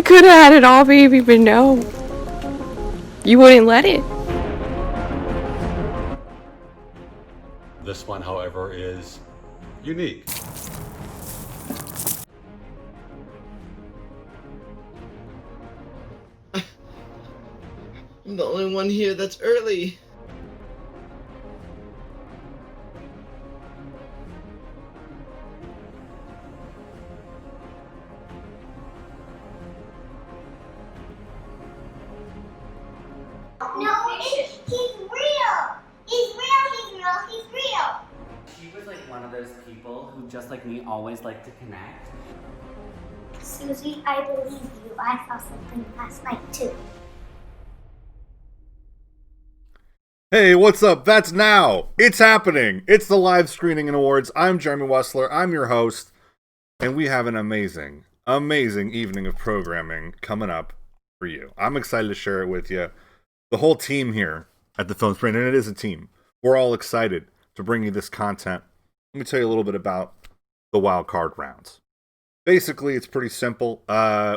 could have had it all, baby, but no. You wouldn't let it. This one, however, is unique. I'm the only one here that's early. No, he's real! He's real! She was like one of those people who, just like me, always like to connect. Susie, I believe you. I saw something last night, too. Hey, what's up? That's now. It's happening. It's the live screening and awards. I'm Jeremy Wessler. I'm your host. And we have an amazing evening of programming coming up for you. I'm excited to share it with you. The whole team here at the Film Sprint, and it is a team. We're all excited to bring you this content. Let me tell you a little bit about the wild card rounds. Basically, it's pretty simple.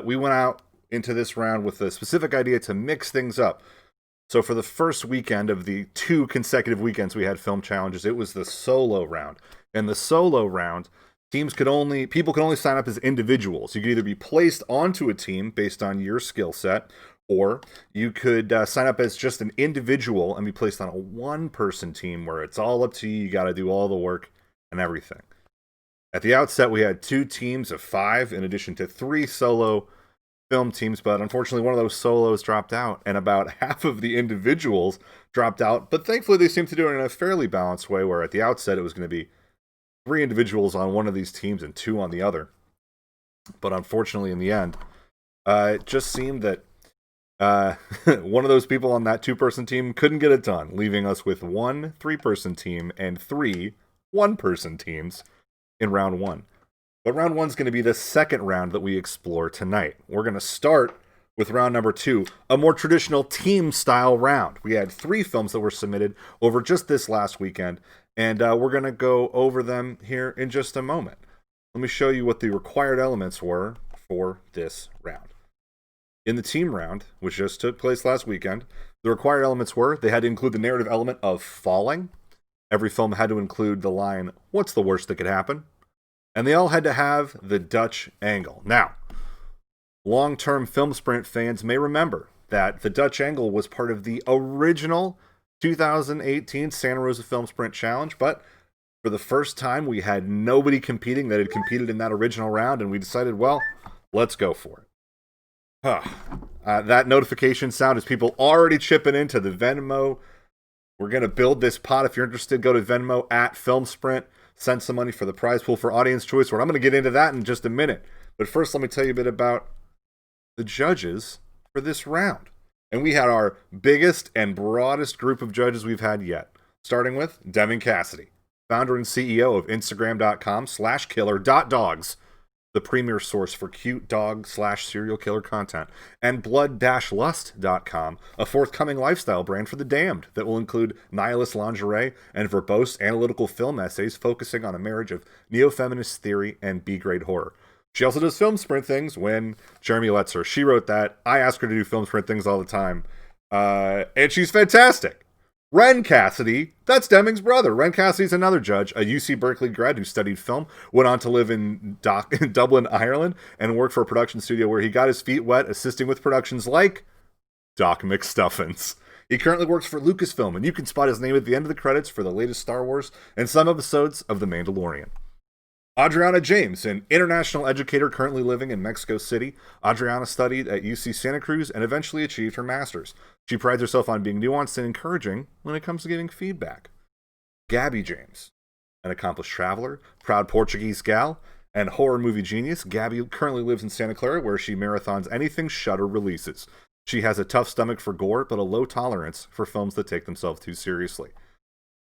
We went out into this round with a specific idea to mix things up. So for the first weekend of the 2 consecutive weekends we had film challenges, it was the solo round. And the solo round, people could only sign up as individuals. You could either be placed onto a team based on your skill set, or you could sign up as just an individual and be placed on a one-person team where it's all up to you. You got to do all the work and everything. At the outset, we had 2 teams of 5 in addition to 3 solo film teams, but unfortunately one of those solos dropped out and about half of the individuals dropped out, but thankfully they seemed to do it in a fairly balanced way, where at the outset it was going to be 3 individuals on one of these teams and 2 on the other. But unfortunately in the end, it just seemed that one of those people on that 2-person team couldn't get it done, leaving us with 1 3-person team and 3 1-person teams in round 1. But round 1 is going to be the second round that we explore tonight. We're going to start with round number 2, a more traditional team-style round. We had 3 films that were submitted over just this last weekend, and we're going to go over them here in just a moment. Let me show you what the required elements were for this round. In the team round, which just took place last weekend, the required elements were they had to include the narrative element of falling. Every film had to include the line, "What's the worst that could happen?" And they all had to have the Dutch angle. Now, long-term Film Sprint fans may remember that the Dutch angle was part of the original 2018 Santa Rosa Film Sprint Challenge, but for the first time we had nobody competing that had competed in that original round, and we decided, well, let's go for it. That notification sound is people already chipping into the Venmo. We're going to build this pot. If you're interested, go to Venmo at Film Sprint. Send some money for the prize pool for Audience Choice Award. I'm going to get into that in just a minute. But first, let me tell you a bit about the judges for this round. And we had our biggest and broadest group of judges we've had yet. Starting with Devin Cassidy, founder and CEO of Instagram.com/killer.dogs, the premier source for cute dog/serial killer content, and blood-lust.com, a forthcoming lifestyle brand for the damned that will include nihilist lingerie and verbose analytical film essays focusing on a marriage of neo-feminist theory and B-grade horror. She also does film sprint things when Jeremy lets her. She wrote that. I ask her to do film sprint things all the time. And she's fantastic. Ren Cassidy, that's Deming's brother. Ren Cassidy's another judge, a UC Berkeley grad who studied film, went on to live in Dublin, Ireland, and worked for a production studio where he got his feet wet, assisting with productions like Doc McStuffins. He currently works for Lucasfilm, and you can spot his name at the end of the credits for the latest Star Wars and some episodes of The Mandalorian. Adriana James, an international educator currently living in Mexico City. Adriana studied at UC Santa Cruz and eventually achieved her master's. She prides herself on being nuanced and encouraging when it comes to giving feedback. Gabby James, an accomplished traveler, proud Portuguese gal, and horror movie genius. Gabby currently lives in Santa Clara, where she marathons anything Shudder releases. She has a tough stomach for gore, but a low tolerance for films that take themselves too seriously.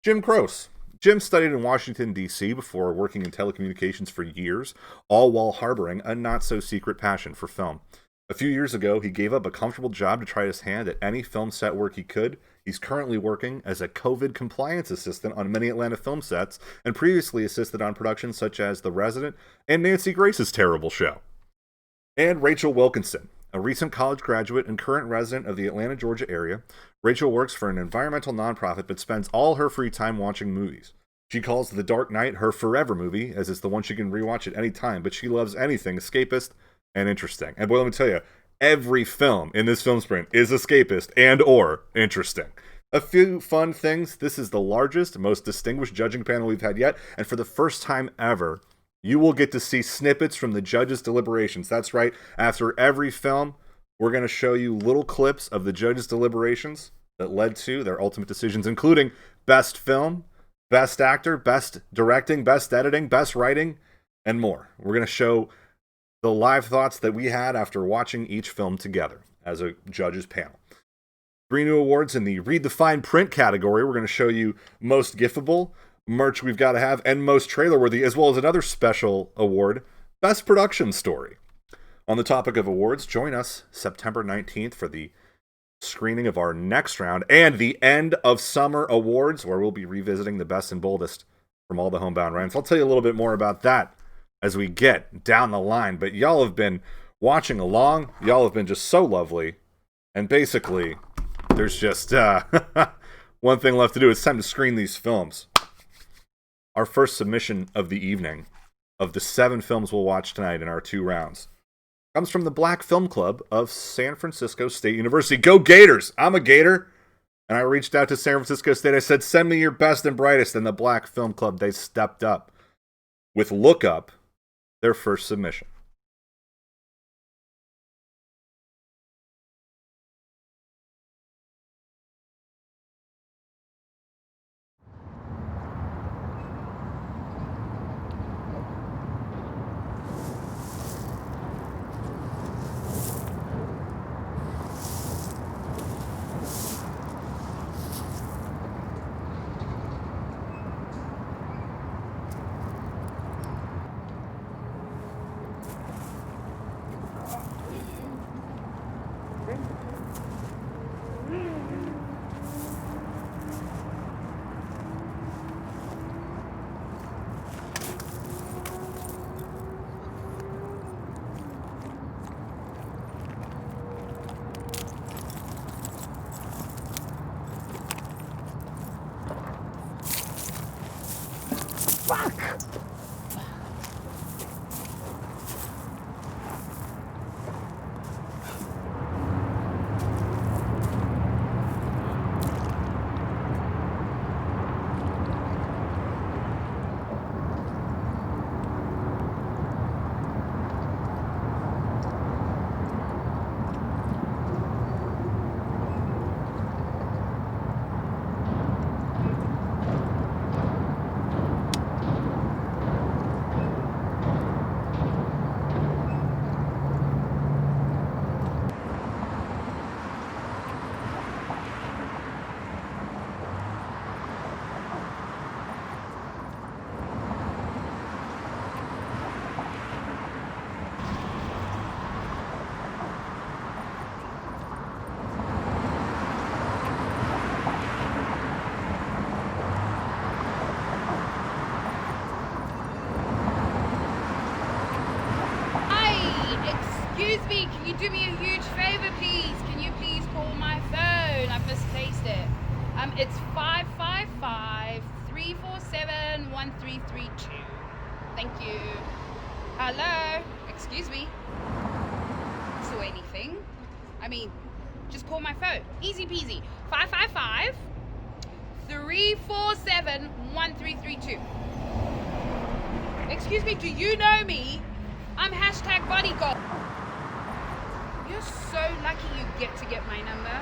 Jim Croce. Jim studied in Washington, D.C. before working in telecommunications for years, all while harboring a not-so-secret passion for film. A few years ago, he gave up a comfortable job to try his hand at any film set work he could. He's currently working as a COVID compliance assistant on many Atlanta film sets, and previously assisted on productions such as The Resident and Nancy Grace's terrible show. And Rachel Wilkinson, A recent college graduate and current resident of the Atlanta, Georgia area, Rachel works for an environmental nonprofit but spends all her free time watching movies. She calls The Dark Knight her forever movie, as it's the one she can rewatch at any time, but she loves anything escapist and interesting. And boy, let me tell you, every film in this film sprint is escapist and or interesting. A few fun things. This is the largest, most distinguished judging panel we've had yet, and for the first time ever, you will get to see snippets from the judges' deliberations. That's right, after every film, we're going to show you little clips of the judges' deliberations that led to their ultimate decisions, including best film, best actor, best directing, best editing, best writing, and more. We're going to show the live thoughts that we had after watching each film together as a judges panel. 3 new awards in the Read the Fine Print category. We're going to show you most giftable, merch we've got to have, and most trailer worthy, as well as another special award, Best Production Story. On the topic of awards, join us September 19th for the screening of our next round and the end of summer awards, where we'll be revisiting the best and boldest from all the homebound rhymes. I'll tell you a little bit more about that as we get down the line, but y'all have been watching along. Y'all have been just so lovely, and basically there's just one thing left to do. It's time to screen these films. Our first submission of the evening, of the 7 films we'll watch tonight in our 2 rounds, comes from the Black Film Club of San Francisco State University. Go Gators! I'm a Gator. And I reached out to San Francisco State. I said, send me your best and brightest. And the Black Film Club, they stepped up with Look Up, their first submission. Excuse me, can you do me a huge favor, please? Can you please call my phone? I've misplaced it. It's 555-347-1332. Thank you. Hello? Excuse me. So anything? I mean, just call my phone. Easy peasy. 555-347-1332. Excuse me, do you know me? I'm #bodyguard. You're so lucky you get to get my number.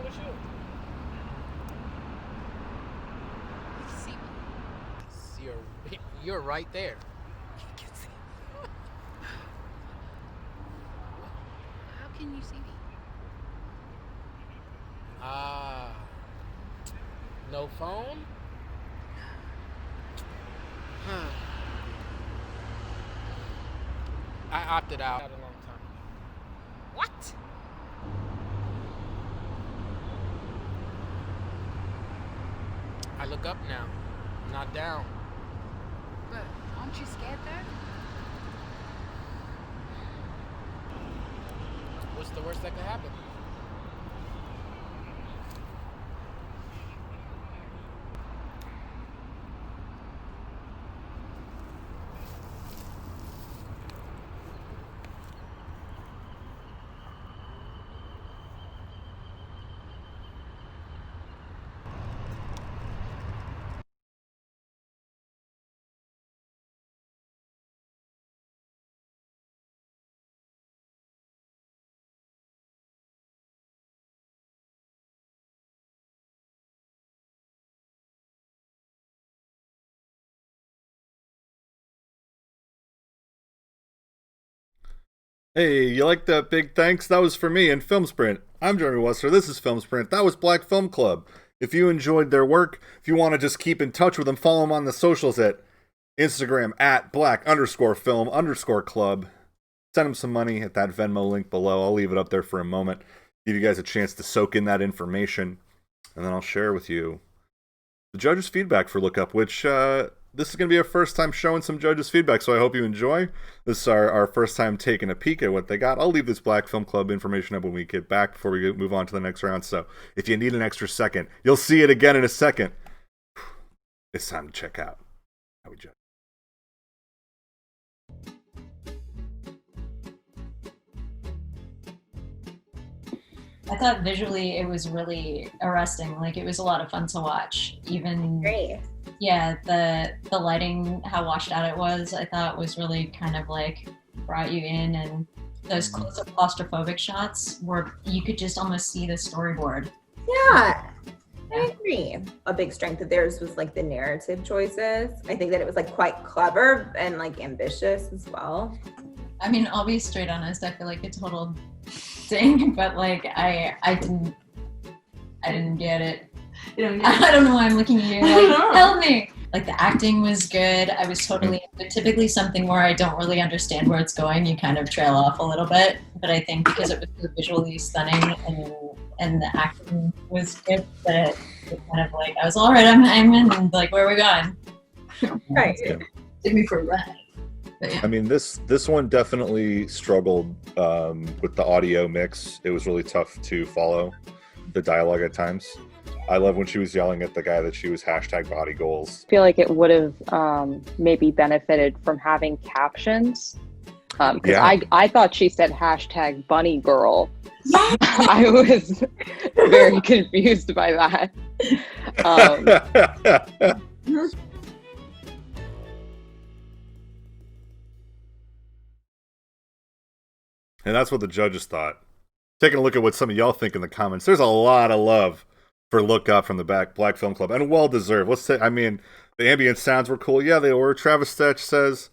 with you. You can see me. You're right there. You can see me. How can you see me? Ah. No phone? I opted out a long time ago. What? I look up now, not down. But aren't you scared though? What's the worst that could happen? Hey, you like that big thanks? That was for me and Film Sprint. I'm Jeremy Wessler. This is Film Sprint. That was Black Film Club. If you enjoyed their work, if you want to just keep in touch with them, follow them on the socials at Instagram at black_film_club. Send them some money at that Venmo link below. I'll leave it up there for a moment. Give you guys a chance to soak in that information. And then I'll share with you the judges' feedback for Look Up, which this is going to be our first time showing some judges' feedback, so I hope you enjoy. This is our first time taking a peek at what they got. I'll leave this Black Film Club information up when we get back before we move on to the next round, so if you need an extra second, you'll see it again in a second. It's time to check out how we judge. I thought visually it was really arresting. Like, it was a lot of fun to watch. Even Great. yeah, the lighting, how washed out it was, I thought was really kind of like brought you in, and those close-up claustrophobic shots where you could just almost see the storyboard. Yeah, I agree. A big strength of theirs was like the narrative choices. I think that it was like quite clever and like ambitious as well. I mean, I'll be straight honest, I feel like a total thing, but like I didn't get it. I don't know why I'm looking at you like, help me. Like, the acting was good. I was totally, but typically something where I don't really understand where it's going, you kind of trail off a little bit. But I think because it was so visually stunning and the acting was good, that it kind of like, I was all right, I'm in, like, where are we going? Right. Took me for a ride. But yeah. I mean, this one definitely struggled with the audio mix. It was really tough to follow the dialogue at times. I love when she was yelling at the guy that she was #body goals. I feel like it would have maybe benefited from having captions. Because Yeah. I thought she said #bunny girl. I was very confused by that. And that's what the judges thought. Taking a look at what some of y'all think in the comments, there's a lot of love for Look Up from the Black Film Club, and well deserved. Let's say, I mean, the ambient sounds were cool. Yeah, they were. Travis Stetch says,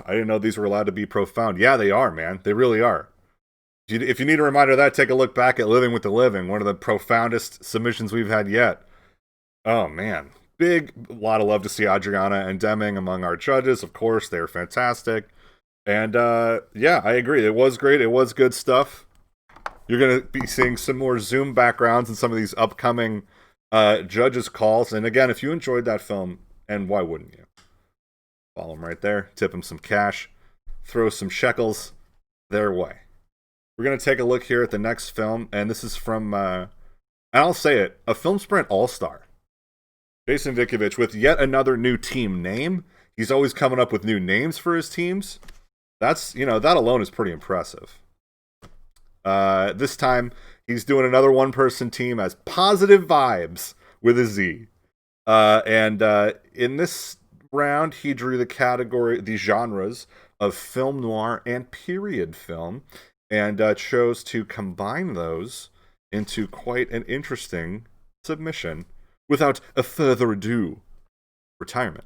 I didn't know these were allowed to be profound. Yeah, they are, man. They really are. If you need a reminder of that, take a look back at Living with the Living, one of the profoundest submissions we've had yet. Oh, man. A lot of love to see Adriana and Deming among our judges. Of course, they're fantastic. And, yeah, I agree. It was great. It was good stuff. You're going to be seeing some more Zoom backgrounds in some of these upcoming judges' calls. And again, if you enjoyed that film, and why wouldn't you? Follow them right there. Tip them some cash. Throw some shekels their way. We're going to take a look here at the next film. And this is from, and I'll say it, a Film Sprint all-star. Jason Vikovich with yet another new team name. He's always coming up with new names for his teams. That's, that alone is pretty impressive. This time, he's doing another one-person team as Positive Vibez with a Z. And in this round, he drew the genres of film noir and period film, and chose to combine those into quite an interesting submission. Without a further ado, retirement.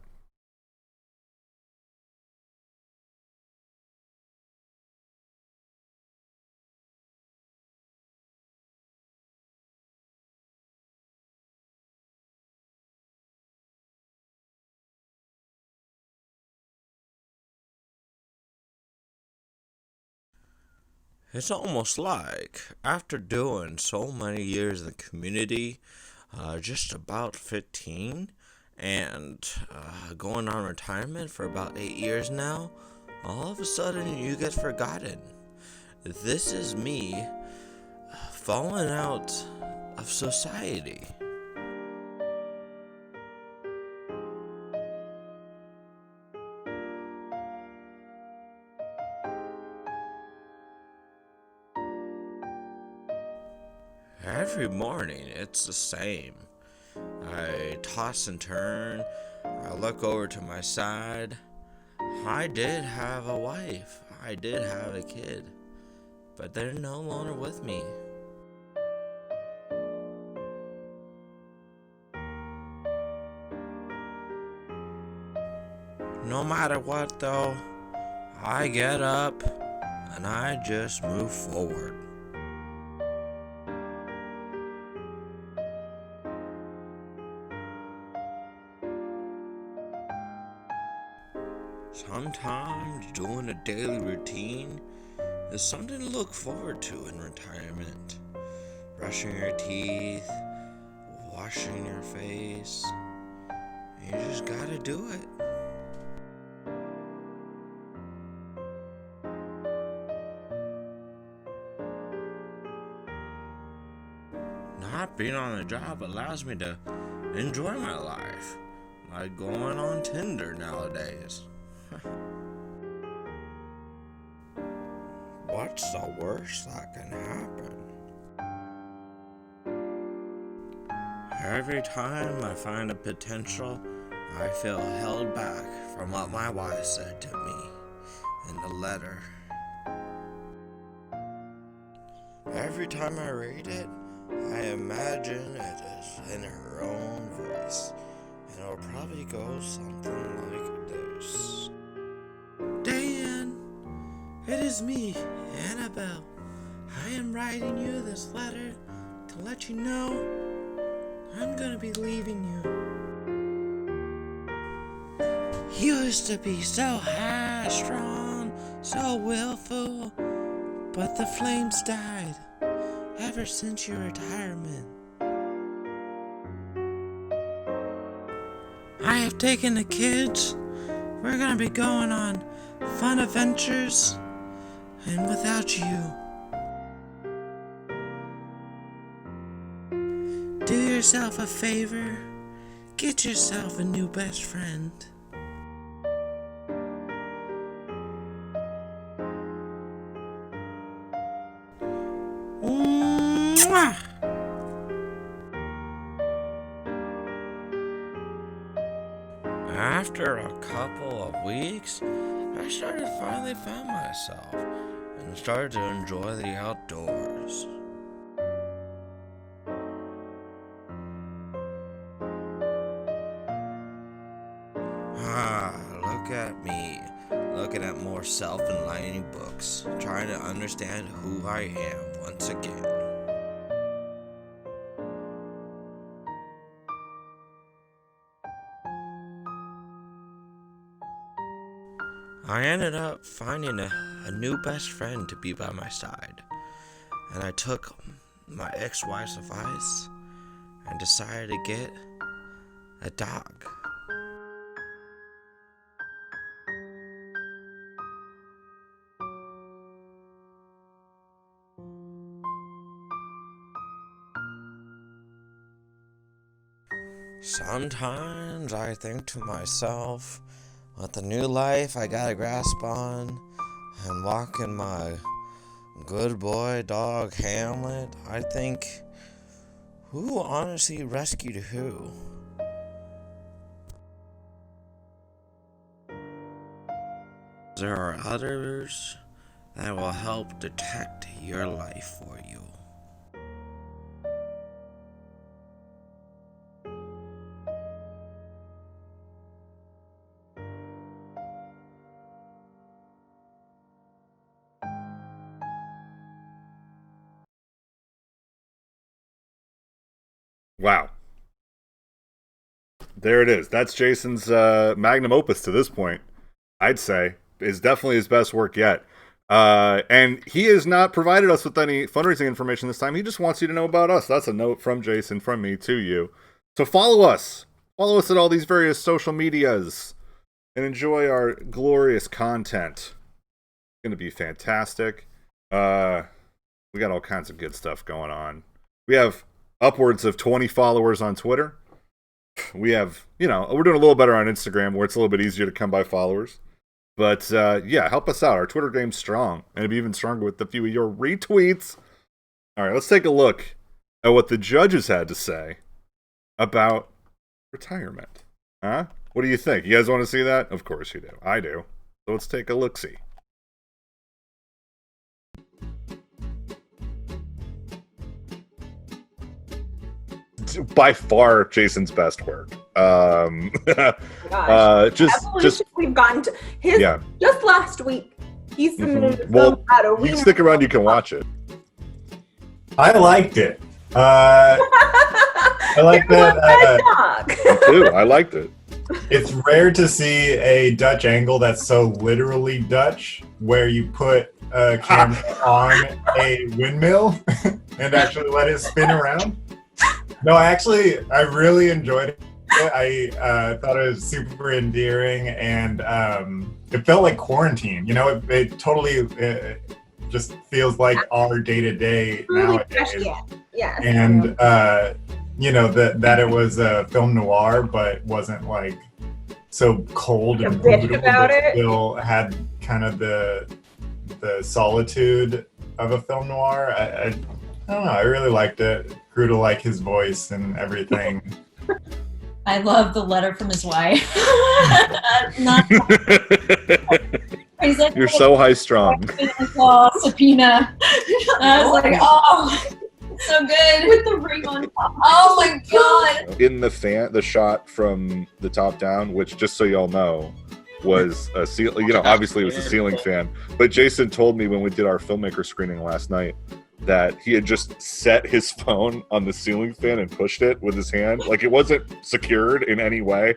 It's almost like, after doing so many years in the community, just about 15, and going on retirement for about 8 years now, all of a sudden you get forgotten. This is me falling out of society. Every morning, it's the same. I toss and turn. I look over to my side. I did have a wife. I did have a kid. But they're no longer with me. No matter what, though, I get up and I just move forward. Sometimes doing a daily routine is something to look forward to in retirement. Brushing your teeth, washing your face. You just gotta do it. Not being on the job allows me to enjoy my life, like going on Tinder nowadays. What's the worst that can happen? Every time I find a potential, I feel held back from what my wife said to me in the letter. Every time I read it, I imagine it is in her own voice, and it'll probably go something like this. Dan, it is me, Annabelle. I am writing you this letter to let you know I'm gonna be leaving you. You used to be so high strong, so willful, but the flames died ever since your retirement. I have taken the kids. We're gonna be going on fun adventures, and without you. Do yourself a favor. Get yourself a new best friend. Mwah! After a couple of weeks, I finally found myself and started to enjoy the outdoors. Look at me, looking at more self-enlightening books, trying to understand who I am once again. I ended up finding a new best friend to be by my side, and I took my ex-wife's advice and decided to get a dog. Sometimes I think to myself, with the new life I got a grasp on, and walking my good boy dog Hamlet, I think, who honestly rescued who? There are others that will help detect your life for you. Wow. There it is. That's Jason's magnum opus to this point. I'd say is definitely his best work yet. And he has not provided us with any fundraising information this time. He just wants you to know about us. That's a note from Jason, from me to you. So follow us. Follow us at all these various social medias and enjoy our glorious content. It's going to be fantastic. We got all kinds of good stuff going on. We have upwards of 20 followers on Twitter. We have, we're doing a little better on Instagram where it's a little bit easier to come by followers. But, yeah, help us out. Our Twitter game's strong. And it'll be even stronger with a few of your retweets. All right, let's take a look at what the judges had to say about retirement. Huh? What do you think? You guys want to see that? Of course you do. I do. So let's take a look-see. By far Jason's best work. Just we've gotten to his just last week. He submitted a well, film out of you stick around, you can watch it. I liked it. I like that. Me too. I liked it. It's rare to see a Dutch angle that's so literally Dutch, where you put a camera on a windmill and actually let it spin around. No, I really enjoyed it. I thought it was super endearing, and it felt like quarantine. It totally just feels like our day-to-day nowadays. Yeah. And that it was a film noir, but wasn't like so cold and brutal, but still had kind of the solitude of a film noir. I don't know. I really liked it. Grew to like his voice and everything. I love the letter from his wife. You're so high strung. Subpoena. I was like, oh, so good with the ring on top. Oh my god! In the shot from the top down, which just so y'all know, was a obviously it was a ceiling fan. But Jason told me when we did our filmmaker screening last night that he had just set his phone on the ceiling fan and pushed it with his hand. Like, it wasn't secured in any way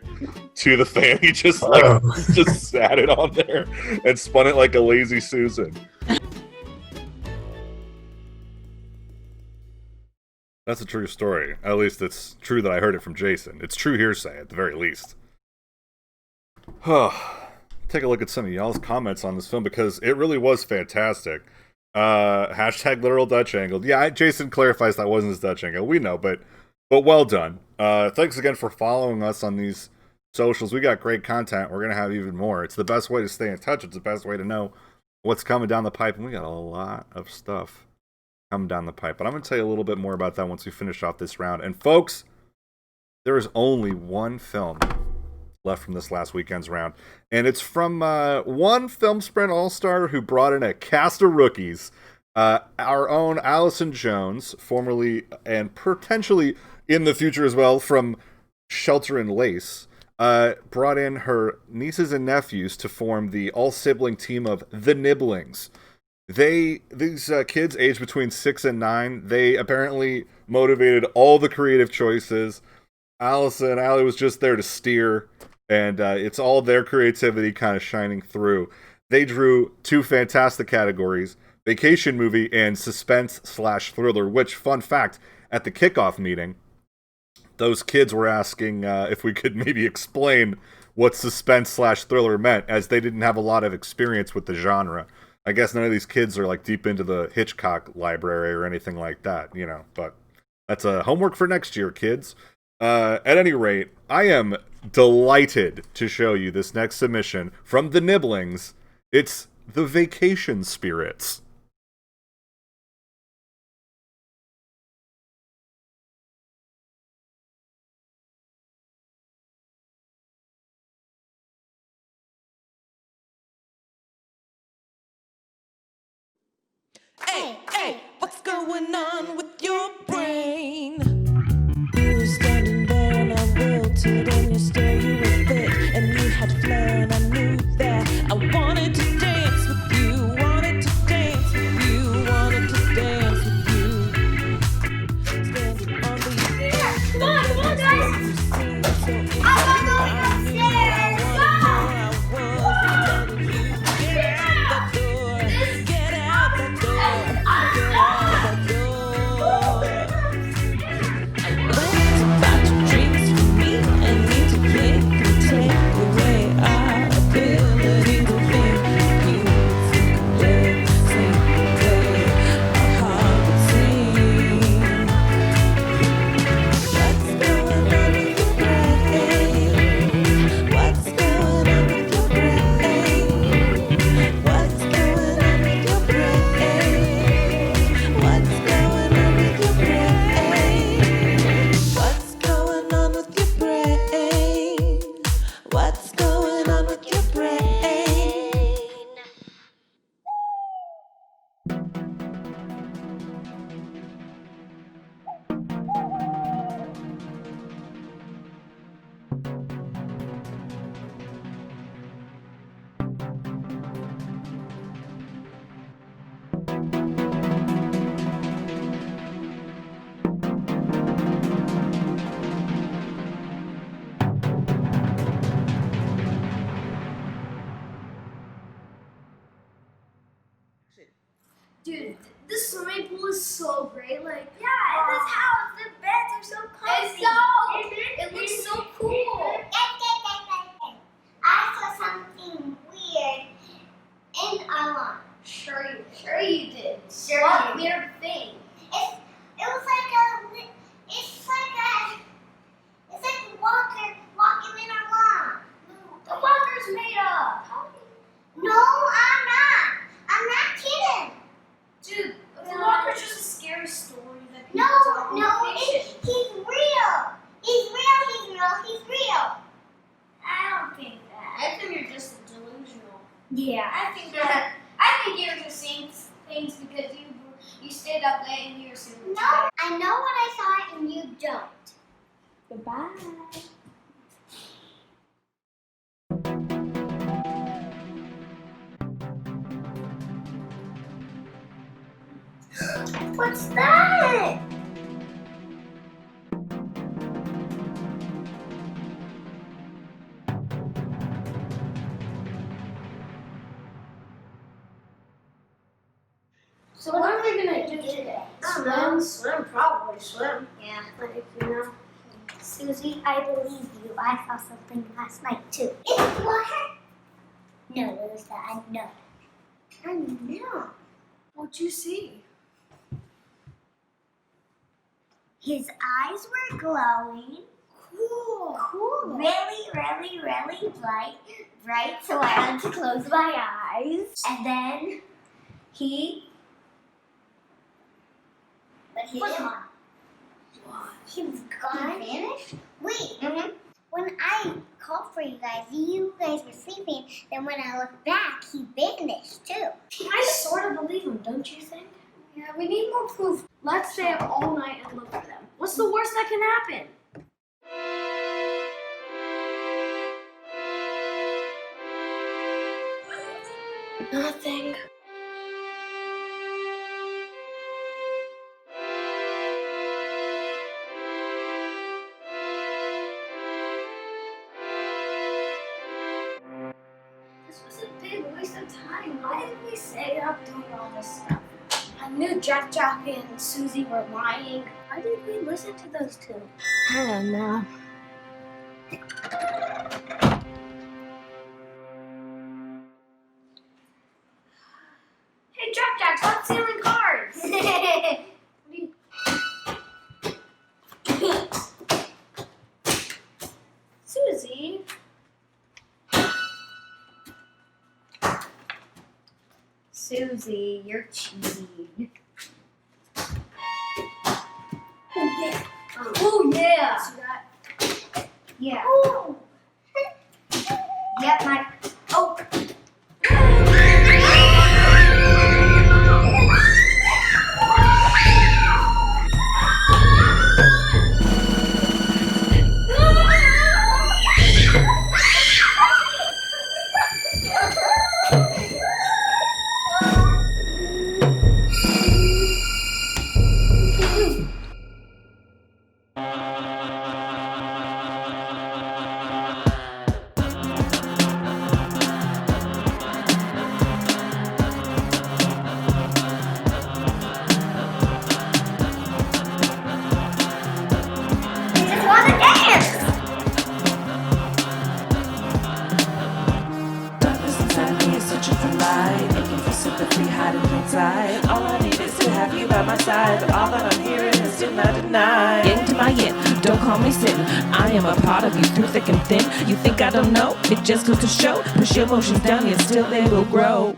to the fan. He just just sat it on there and spun it like a lazy Susan. That's a true story. At least it's true that I heard it from Jason. It's true hearsay at the very least. Take a look at some of y'all's comments on this film because it really was fantastic. Hashtag literal Dutch angle. Yeah, Jason clarifies that wasn't his Dutch angle. We know, but well done. Thanks again for following us on these socials. We got great content. We're going to have even more. It's the best way to stay in touch. It's the best way to know what's coming down the pipe. And we got a lot of stuff coming down the pipe. But I'm going to tell you a little bit more about that once we finish off this round. And folks, there is only one film left from this last weekend's round, and it's from one Film Sprint All-Star who brought in a cast of rookies. Our own Allison Jones, formerly and potentially in the future as well from Shelter and Lace, brought in her nieces and nephews to form the all-sibling team of The Nibblings. These kids aged between 6 and 9, they apparently motivated all the creative choices. Allison and Allie was just there to steer. And it's all their creativity kind of shining through. They drew 2 fantastic categories, vacation movie and suspense/thriller, which, fun fact, at the kickoff meeting, those kids were asking if we could maybe explain what suspense/thriller meant, as they didn't have a lot of experience with the genre. I guess none of these kids are like deep into the Hitchcock library or anything like that, but that's homework for next year, kids. At any rate, I am delighted to show you this next submission from the Nibblings. It's The Vacation Spirits. Hey, what's going on with your brain? You were standing there and I wilted in your stare. You were thick and you had flair and I knew that I wanted to dance with you, wanted to dance with you, wanted to dance with you. Standing on the Dude, this swimming pool is so great. Like, yeah, in this house, the beds are so comfy. It looks so cool. I saw something weird in our lawn. Sure you did. What weird thing? It's like a walker walking in our lawn. The walker's made up. No, I'm not kidding. Dude, the walker's just a scary story that people tell on vacation. He's real. He's real. I don't think that. I think you're just delusional. Yeah, I think you're just saying things because you stayed up late and you were super tired. I know what I saw and you don't. Goodbye. What's that? So what are we gonna do today? Swim, probably swim. Yeah, like, Susie, I believe you. I saw something last night too. It's water? No, it was that. I know. What'd you see? His eyes were glowing. Cool. Really bright. So I had to close my eyes. And then he was gone. He was gone? He vanished? Wait. When I called for you guys were sleeping. Then when I looked back, he vanished too. I sort of believe him, don't you think? Yeah, we need more proof. Let's stay up all night and look for them. What's the worst that can happen? Nothing. This was a big waste of time. Why did we stay up doing all this stuff? I knew Jack and Susie were lying. Why did we listen to those two? I don't know. Hey, Jack, stop stealing cards! Susie? Susie, you're cheating. Oh yeah! See that? Yeah. Ooh. Yep, my. Oh. It just goes to show, push your emotions down, yet still they will grow.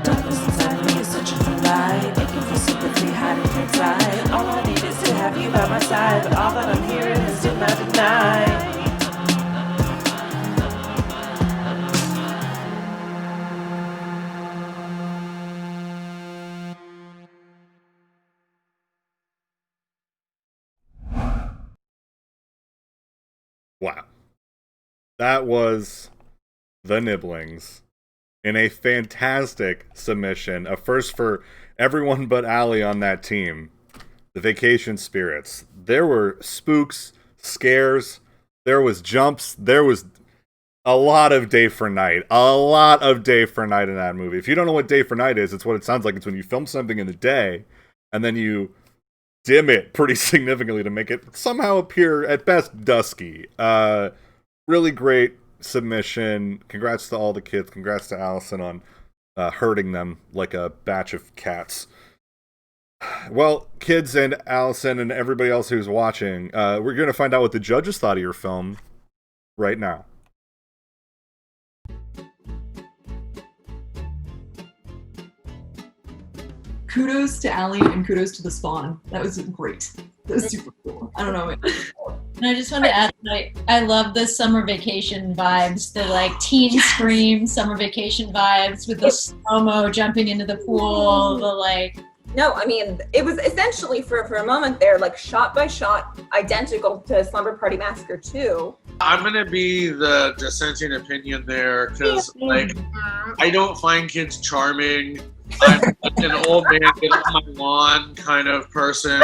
Darkness inside me is searching for light, aching for sympathy, hiding inside. All I need is to have you by my side, but all that I'm hearing is still not denied. Wow. That was the Nibblings in a fantastic submission. A first for everyone but Allie on that team. The Vacation Spirits. There were spooks, scares, There was jumps. There was a lot of day for night. A lot of day for night in that movie. If you don't know what day for night is, it's what it sounds like. It's when you film something in the day and then you dim it pretty significantly to make it somehow appear at best dusky. Really great submission. Congrats to all the kids. Congrats to Allison on herding them like a batch of cats. Well, kids and Allison and everybody else who's watching, we're going to find out what the judges thought of your film right now. Kudos to Allie and kudos to the Spawn. That was great. That was super cool. I don't know. And I just want to add, I love the summer vacation vibes, the like teen scream summer vacation vibes with the slow-mo jumping into the pool, the like. No, I mean, it was essentially for a moment there, like shot by shot, identical to Slumber Party Massacre 2. I'm gonna be the dissenting opinion there because, like, I don't find kids charming. I'm like an old man get off my lawn kind of person.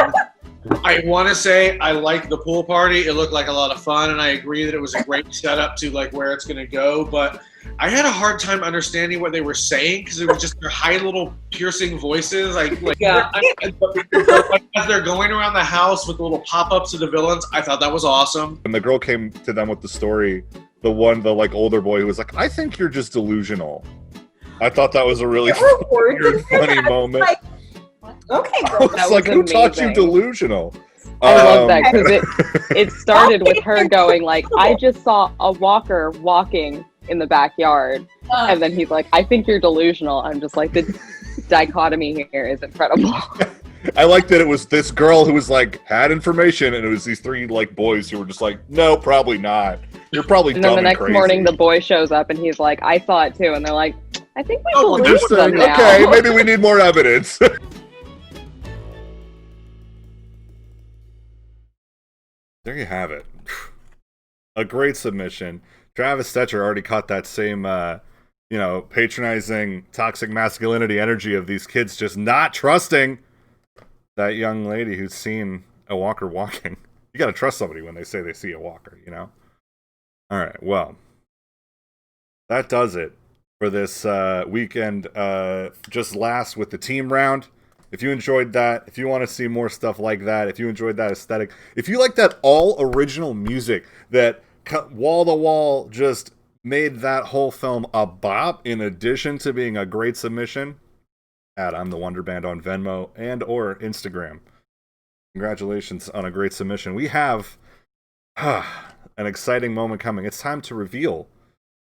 I want to say I like the pool party. It looked like a lot of fun, and I agree that it was a great setup to like where it's gonna go. But I had a hard time understanding what they were saying because it was just their high little piercing voices. As they're going around the house with the little pop-ups of the villains, I thought that was awesome. When the girl came to them with the story, the like older boy who was like, "I think you're just delusional." I thought that was a really weird, funny moment. Like, okay, I was like, "Who taught you delusional?" I love that because it started with her going like, "I just saw a walker walking in the backyard," and then he's like, "I think you're delusional." I'm just like, the dichotomy here is incredible. I like that it was this girl who was like had information, and it was these three like boys who were just like, "No, probably not. You're probably and dumb then the next crazy." morning, the boy shows up and he's like, "I saw it too," and they're like, "I think we believe them now." Okay, maybe we need more evidence. There you have it. A great submission. Travis Stetcher already caught that same, patronizing, toxic masculinity energy of these kids just not trusting that young lady who's seen a walker walking. You gotta trust somebody when they say they see a walker, you know? Alright, well. That does it for this weekend. Just last with the team round. If you enjoyed that, if you want to see more stuff like that, if you enjoyed that aesthetic, if you like that all original music that wall to wall just made that whole film a bop in addition to being a great submission, at I'm the Wonder Band on Venmo and or Instagram. Congratulations on a great submission. We have an exciting moment coming. It's time to reveal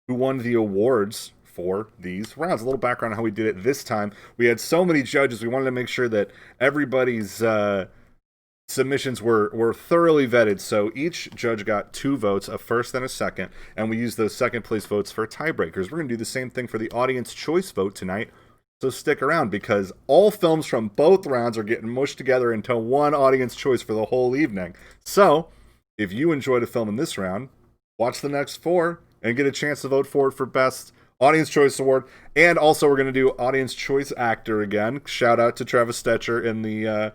who won the awards for these rounds. A little background on how we did it this time. We had so many judges, we wanted to make sure that everybody's submissions were thoroughly vetted. So each judge got 2 votes, a first and a second, and we used those second place votes for tiebreakers. We're going to do the same thing for the audience choice vote tonight. So stick around because all films from both rounds are getting mushed together into one audience choice for the whole evening. So if you enjoyed a film in this round, watch the next 4 and get a chance to vote for it for Best Audience Choice Award. And also we're going to do Audience Choice Actor again. Shout out to Travis Stetcher in the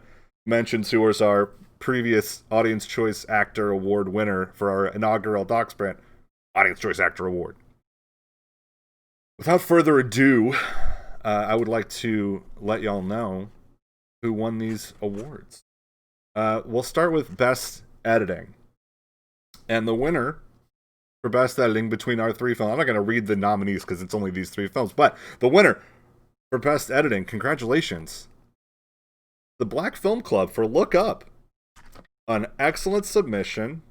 mentions, who was our previous Audience Choice Actor Award winner for our inaugural Doc Sprint Audience Choice Actor Award. Without further ado, I would like to let y'all know who won these awards. We'll start with Best Editing. And the winner for Best Editing between our 3 films, I'm not going to read the nominees because it's only these 3 films, but the winner for Best Editing, congratulations, the Black Film Club for Look Up. An excellent submission,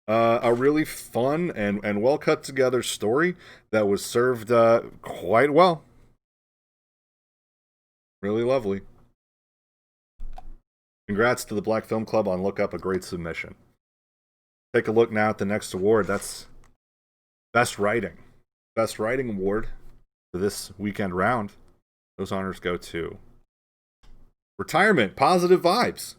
a really fun and well cut together story that was served quite well. Really lovely. Congrats to the Black Film Club on Look Up, a great submission. Take a look now at the next award. That's Best Writing. Best Writing Award for this weekend round. Those honors go to Retirement, Positive Vibes.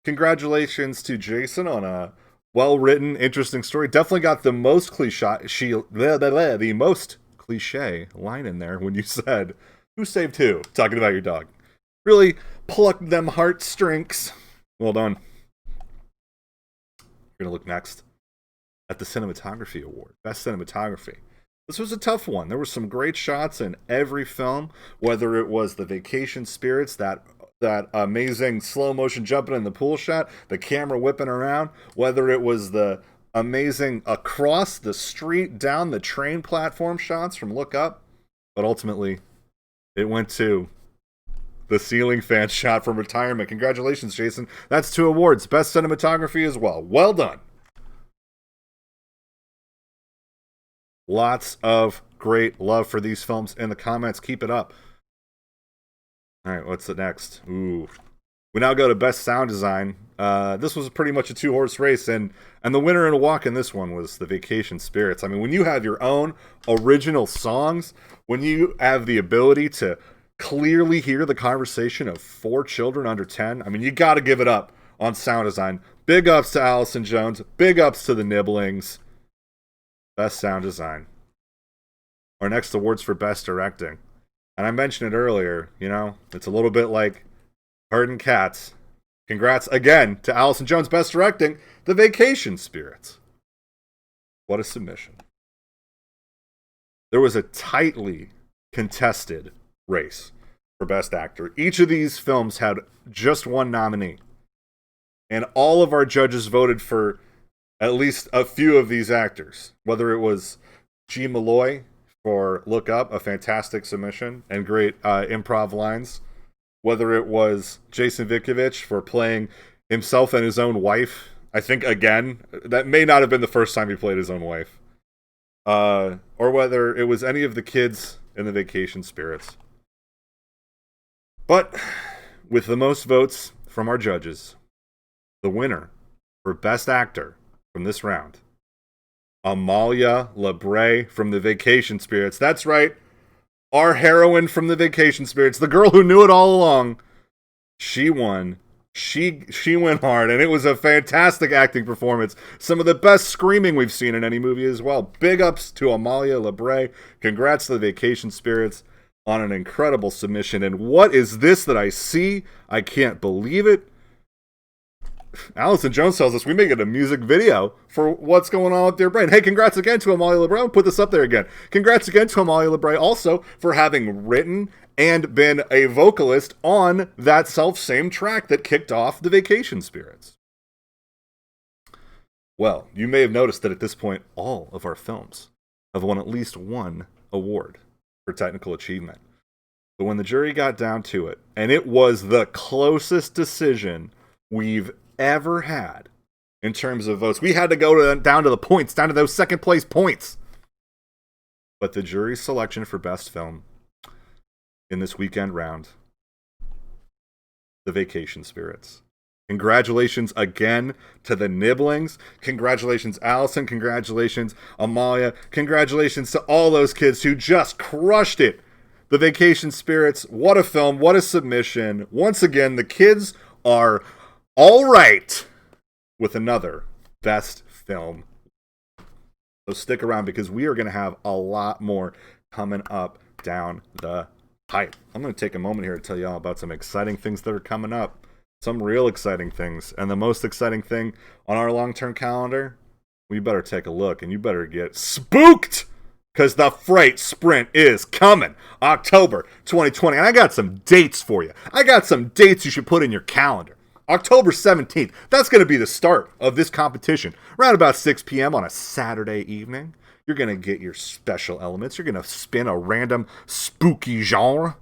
Congratulations to Jason on a well-written, interesting story. Definitely got the most the most cliche line in there when you said, "Who saved who?" Talking about your dog. Really plucked them heartstrings. Well done. We're going to look next at the Cinematography Award, Best Cinematography. This was a tough one. There were some great shots in every film, whether it was the Vacation Spirits, that amazing slow motion jumping in the pool shot, the camera whipping around, whether it was the amazing across the street, down the train platform shots from Look Up, but ultimately it went to the ceiling fan shot from Retirement. Congratulations, Jason. That's 2 awards. Best Cinematography as well. Well done. Lots of great love for these films in the comments. Keep it up. All right, what's the next? Ooh. We now go to Best Sound Design. This was pretty much a 2-horse race, and the winner in a walk in this one was the Vacation Spirits. I mean, when you have your own original songs, when you have the ability to clearly hear the conversation of 4 children under 10, I mean, you got to give it up on sound design. Big ups to Allison Jones. Big ups to the Nibblings. Best Sound Design. Our next award's for Best Directing. And I mentioned it earlier, you know, it's a little bit like herding cats. Congrats again to Allison Jones, Best Directing, The Vacation Spirits. What a submission. There was a tightly contested race for Best Actor. Each of these films had just one nominee. And all of our judges voted for at least a few of these actors. Whether it was G. Malloy for Look Up, a fantastic submission and great improv lines. Whether it was Jason Vikovich for playing himself and his own wife. I think, again, that may not have been the first time he played his own wife. Or whether it was any of the kids in The Vacation Spirits. But with the most votes from our judges, the winner for Best Actor from this round, Amalya Lebray from The Vacation Spirits. That's right, our heroine from The Vacation Spirits, the girl who knew it all along. She won. She went hard, and it was a fantastic acting performance. Some of the best screaming we've seen in any movie as well. Big ups to Amalya Lebray. Congrats to The Vacation Spirits on an incredible submission. And what is this that I see? I can't believe it. Allison Jones tells us we may get a music video for What's Going On with Your Brain. Hey, congrats again to Amalya Lebray. I'll put this up there again. Congrats again to Amalya Lebray also for having written and been a vocalist on that self-same track that kicked off The Vacation Spirits. Well, you may have noticed that at this point, all of our films have won at least one award for technical achievement. But when the jury got down to it, and it was the closest decision we've ever had in terms of votes. We had to go down to the points, down to those second place points. But the jury's selection for best film in this weekend round, The Vacation Spirits. Congratulations again to the Nibblings. Congratulations, Allison. Congratulations, Amalya. Congratulations to all those kids who just crushed it. The Vacation Spirits, what a film, what a submission. Once again, the kids are all right with another best film. So stick around because we are going to have a lot more coming up down the pipe. I'm going to take a moment here to tell you all about some exciting things that are coming up. Some real exciting things. And the most exciting thing on our long-term calendar, we better take a look and you better get spooked because the Freight Sprint is coming October 2020. And I got some dates for you. I got some dates you should put in your calendar. October 17th, that's going to be the start of this competition. Around about 6 p.m. on a Saturday evening, you're going to get your special elements. You're going to spin a random spooky genre.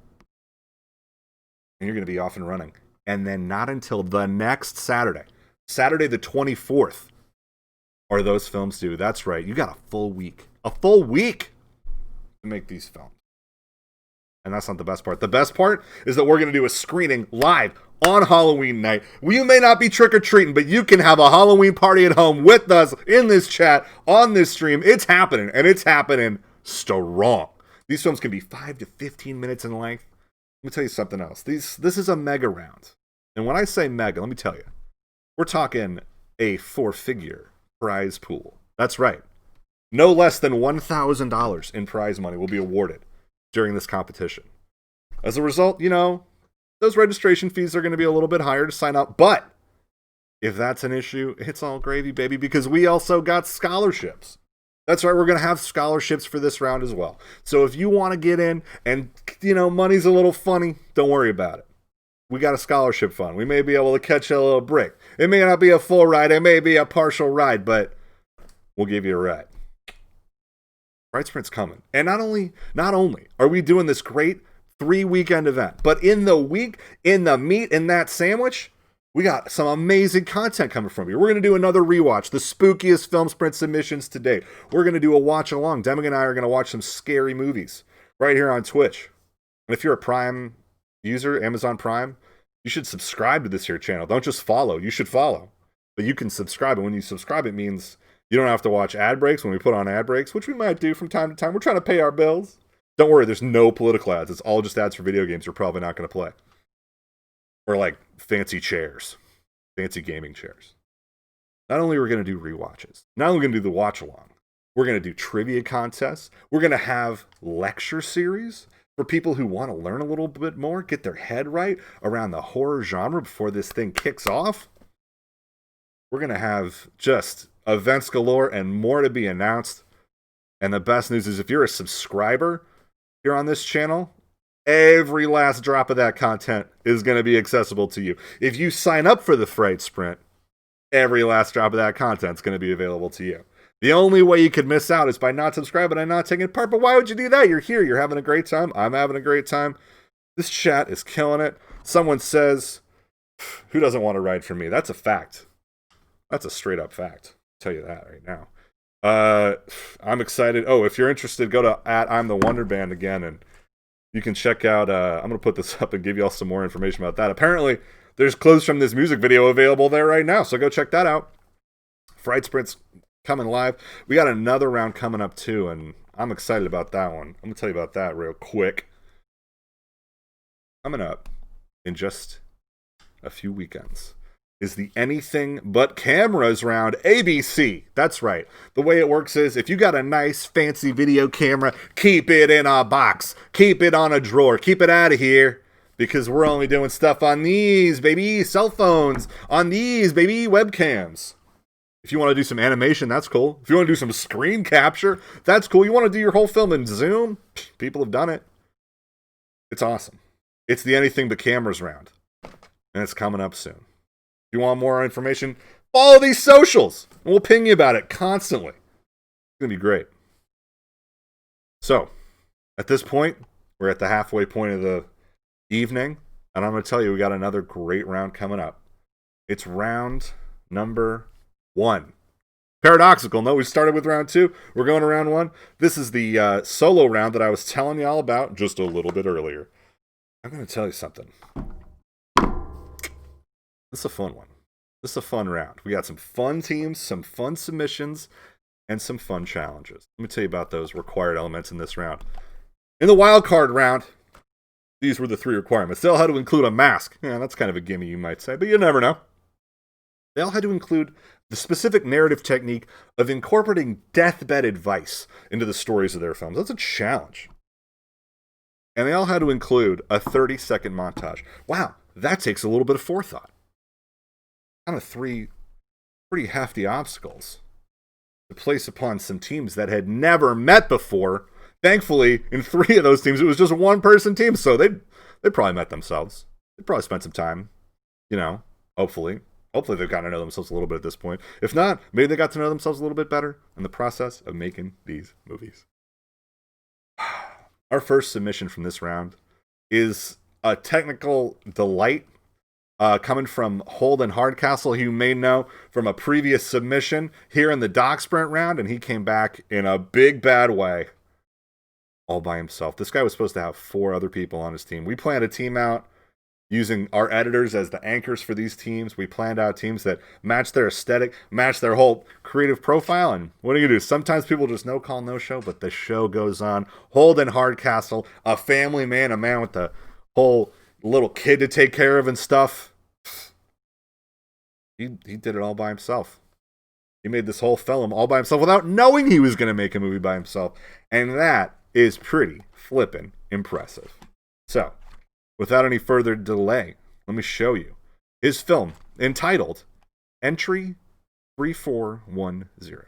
And you're going to be off and running. And then not until the next Saturday, Saturday the 24th, are those films due. That's right, you got a full week. A full week to make these films. And that's not the best part. The best part is that we're going to do a screening live on Halloween night. You may not be trick-or-treating, but you can have a Halloween party at home with us in this chat, on this stream. It's happening, and it's happening strong. These films can be 5 to 15 minutes in length. Let me tell you something else. This is a mega round. And when I say mega, let me tell you, we're talking a 4-figure prize pool. That's right. No less than $1,000 in prize money will be awarded during this competition. As a result, you know, those registration fees are going to be a little bit higher to sign up, but If that's an issue, it's all gravy, baby, because we also got scholarships. That's right, we're going to have scholarships for this round as well. So if you want to get in and, money's a little funny, don't worry about it. We got a scholarship fund. We may be able to catch a little break. It may not be a full ride. It may be a partial ride, but we'll give you a ride. Fright Sprint's coming. And not only are we doing this great 3-weekend event, but in the week, in the meat in that sandwich, we got some amazing content coming from you. We're going to do another rewatch, the spookiest film sprint submissions to date. We're going to do a watch along. Deming and I are going to watch some scary movies right here on Twitch. And if you're a Prime user, Amazon Prime, you should subscribe to this here channel. Don't just follow. You should follow. But you can subscribe. And when you subscribe, it means you don't have to watch ad breaks when we put on ad breaks, which we might do from time to time. We're trying to pay our bills. Don't worry, there's no political ads. It's all just ads for video games you're probably not going to play. Or like fancy chairs, fancy gaming chairs. Not only are we going to do rewatches, not only are we going to do the watch along, we're going to do trivia contests. We're going to have lecture series for people who want to learn a little bit more, get their head right around the horror genre before this thing kicks off. We're going to have just events galore and more to be announced. And the best news is if you're a subscriber here on this channel, every last drop of that content is going to be accessible to you. If you sign up for the Fright Sprint, every last drop of that content is going to be available to you. The only way you could miss out is by not subscribing and not taking part. But why would you do that? You're here. You're having a great time. I'm having a great time. This chat is killing it. Someone says, who doesn't want to ride for me? That's a fact. That's a straight up fact. I'll tell you that right now. I'm excited. Oh, if you're interested, go to @I'm the Wonder Band again, and you can check out, I'm going to put this up and give you all some more information about that. Apparently, there's clips from this music video available there right now, so go check that out. Fright Sprint's coming live. We got another round coming up, too, and I'm excited about that one. I'm going to tell you about that real quick. Coming up in just a few weekends is the Anything But Cameras round, ABC. That's right. The way it works is if you got a nice fancy video camera, keep it in a box. Keep it on a drawer. Keep it out of here because we're only doing stuff on these, baby, cell phones. On these, baby, webcams. If you want to do some animation, that's cool. If you want to do some screen capture, that's cool. You want to do your whole film in Zoom? People have done it. It's awesome. It's the Anything But Cameras round. And it's coming up soon. If you want more information, follow these socials. And we'll ping you about it constantly. It's going to be great. So, at this point, we're at the halfway point of the evening. And I'm going to tell you, we got another great round coming up. It's round number 1. Paradoxical. No, we started with round 2. We're going to round 1. This is the solo round that I was telling you all about just a little bit earlier. I'm going to tell you something. This is a fun one. This is a fun round. We got some fun teams, some fun submissions, and some fun challenges. Let me tell you about those required elements in this round. In the wild card round, these were the 3 requirements. They all had to include a mask. Yeah, that's kind of a gimme, you might say, but you never know. They all had to include the specific narrative technique of incorporating deathbed advice into the stories of their films. That's a challenge. And they all had to include a 30-second montage. Wow, that takes a little bit of forethought. Kind of 3 pretty hefty obstacles to place upon some teams that had never met before. Thankfully, in 3 of those teams, it was just one-person team, so they probably met themselves. They probably spent some time, hopefully. Hopefully they've gotten to know themselves a little bit at this point. If not, maybe they got to know themselves a little bit better in the process of making these movies. Our first submission from this round is a technical delight. Coming from Holden Hardcastle, who you may know from a previous submission here in the Doc Sprint round, and he came back in a big bad way all by himself. This guy was supposed to have 4 other people on his team. We planned a team out using our editors as the anchors for these teams. We planned out teams that match their aesthetic, match their whole creative profile, and what do? Sometimes people just no call, no show, but the show goes on. Holden Hardcastle, a family man, a man with a whole little kid to take care of and stuff. He did it all by himself. He made this whole film all by himself without knowing he was going to make a movie by himself. And that is pretty flippin' impressive. So, without any further delay, let me show you his film entitled Entry 3410.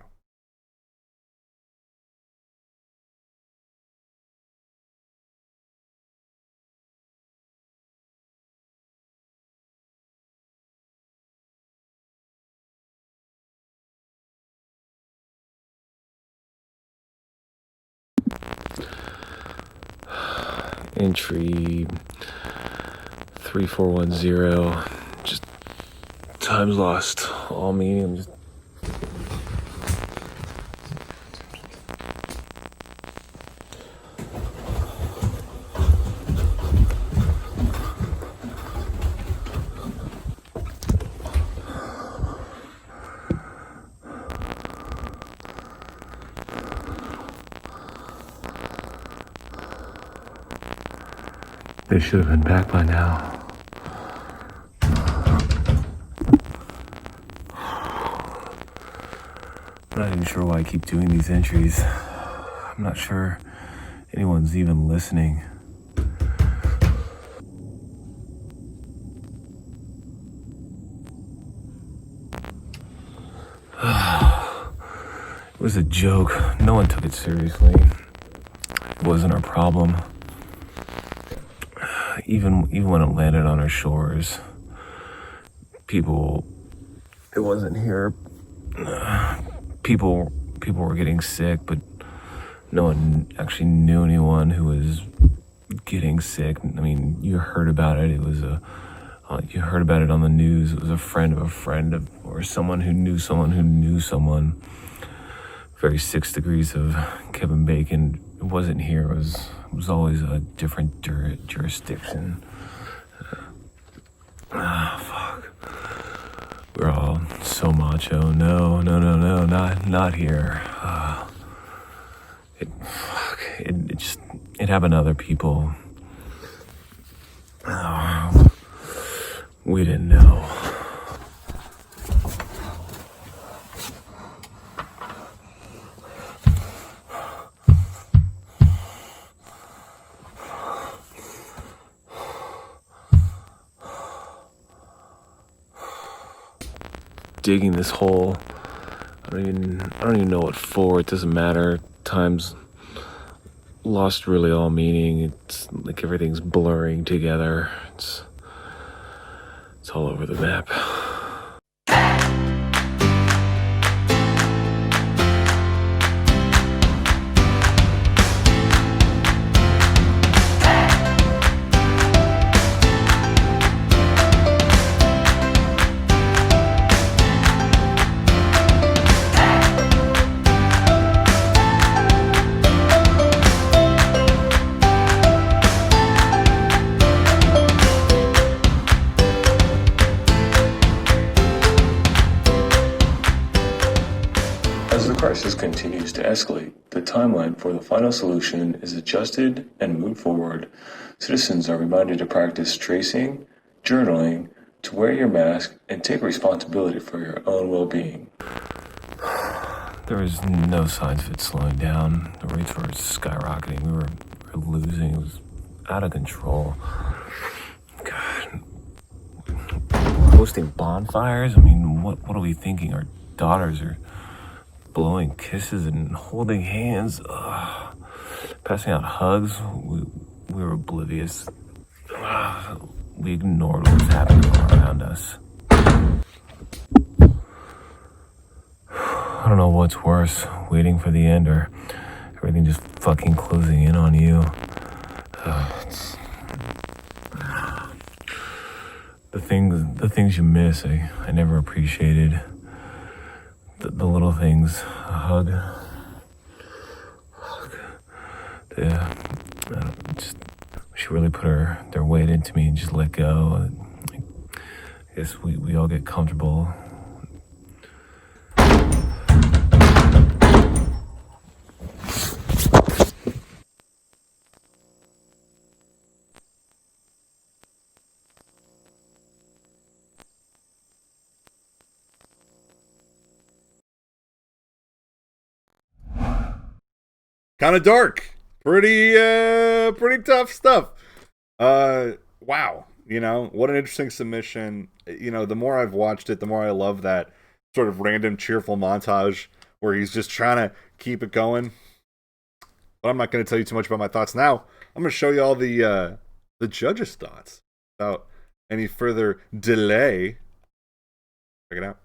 Entry 3410. Just time's lost. All meaning. They should have been back by now. I'm not even sure why I keep doing these entries. I'm not sure anyone's even listening. It was a joke. No one took it seriously. It wasn't our problem. Even when it landed on our shores, it wasn't here. People were getting sick, but no one actually knew anyone who was getting sick. I mean, you heard about it. You heard about it on the news. It was a friend of a friend or someone who knew someone who knew someone. Very 6 degrees of Kevin Bacon. It wasn't here. It was always a different jurisdiction. Fuck. We're all so macho. No, not here. It happened to other people. We didn't know. Digging this hole. I don't even know what for. It doesn't matter. Time's lost really all meaning. It's like everything's blurring together. It's all over the map. As the crisis continues to escalate, the timeline for the final solution is adjusted and moved forward. Citizens are reminded to practice tracing, journaling, to wear your mask, and take responsibility for your own well-being. There was no signs of it slowing down. The rates were skyrocketing. We were losing. It was out of control. God. Hosting bonfires? I mean, what are we thinking? Our daughters are blowing kisses and holding hands, passing out hugs. We were oblivious. We ignored what was happening all around us. I don't know what's worse, waiting for the end or everything just fucking closing in on you. The things you miss, I never appreciated. The little things, a hug. She really put their weight into me and just let go. I guess we all get comfortable. Kind of dark. Pretty tough stuff. Wow. You know, what an interesting submission. You know, the more I've watched it, the more I love that sort of random cheerful montage where he's just trying to keep it going. But I'm not going to tell you too much about my thoughts now. I'm going to show you all the judges' thoughts without any further delay. Check it out.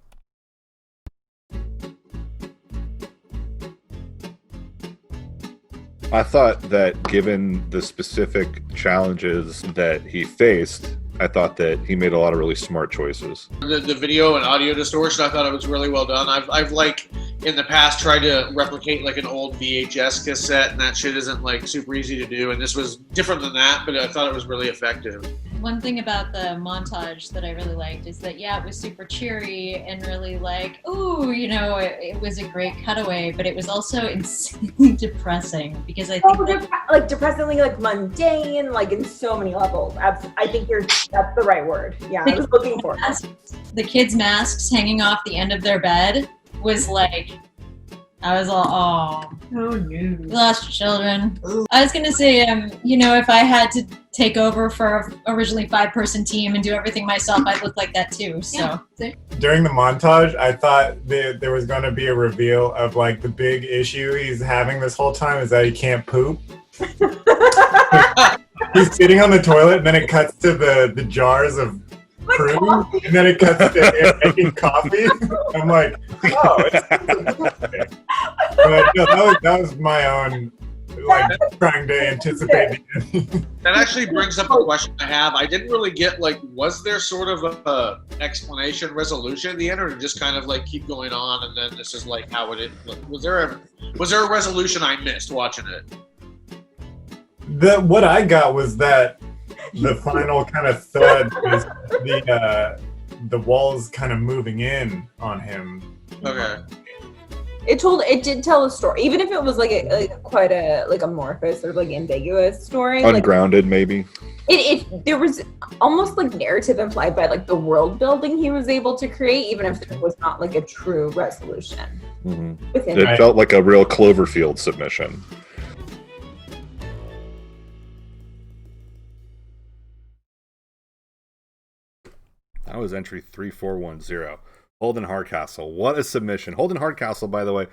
I thought that given the specific challenges that he faced, I thought that he made a lot of really smart choices. The video and audio distortion, I thought it was really well done. I've like in the past tried to replicate like an old VHS cassette, and that shit isn't like super easy to do. And this was different than that, but I thought it was really effective. One thing about the montage that I really liked is that, yeah, it was super cheery and really like, ooh, you know, it was a great cutaway, but it was also insanely depressing because I think like depressingly like mundane, like in so many levels. I think that's the right word. Yeah, I was looking for it. The kids' masks hanging off the end of their bed was like, I was all, oh no, you lost your children. Ooh. I was gonna say, you know, if I had to take over for originally 5-person team and do everything myself, I'd look like that too. So during the montage, I thought there was going to be a reveal of like the big issue he's having this whole time is that he can't poop. He's sitting on the toilet, and then it cuts to the jars of cream, and then it cuts to him making coffee. I'm like, oh, it's but no, that was my own like trying to anticipate. That actually brings up a question I have. I didn't really get like, was there sort of a explanation resolution at the end, or did it just kind of like keep going on, and then this is like how it is? Was there a resolution I missed watching it? What I got was that the final kind of thud was the walls kind of moving in on him. Okay. It did tell a story, even if it was like quite a amorphous, sort of like ambiguous story, Ungrounded, maybe. There was almost like narrative implied by like the world building he was able to create, even if there was not like a true resolution. Mm-hmm. It felt like a real Cloverfield submission. That was entry 3410. Holden Hardcastle. What a submission. Holden Hardcastle, by the way,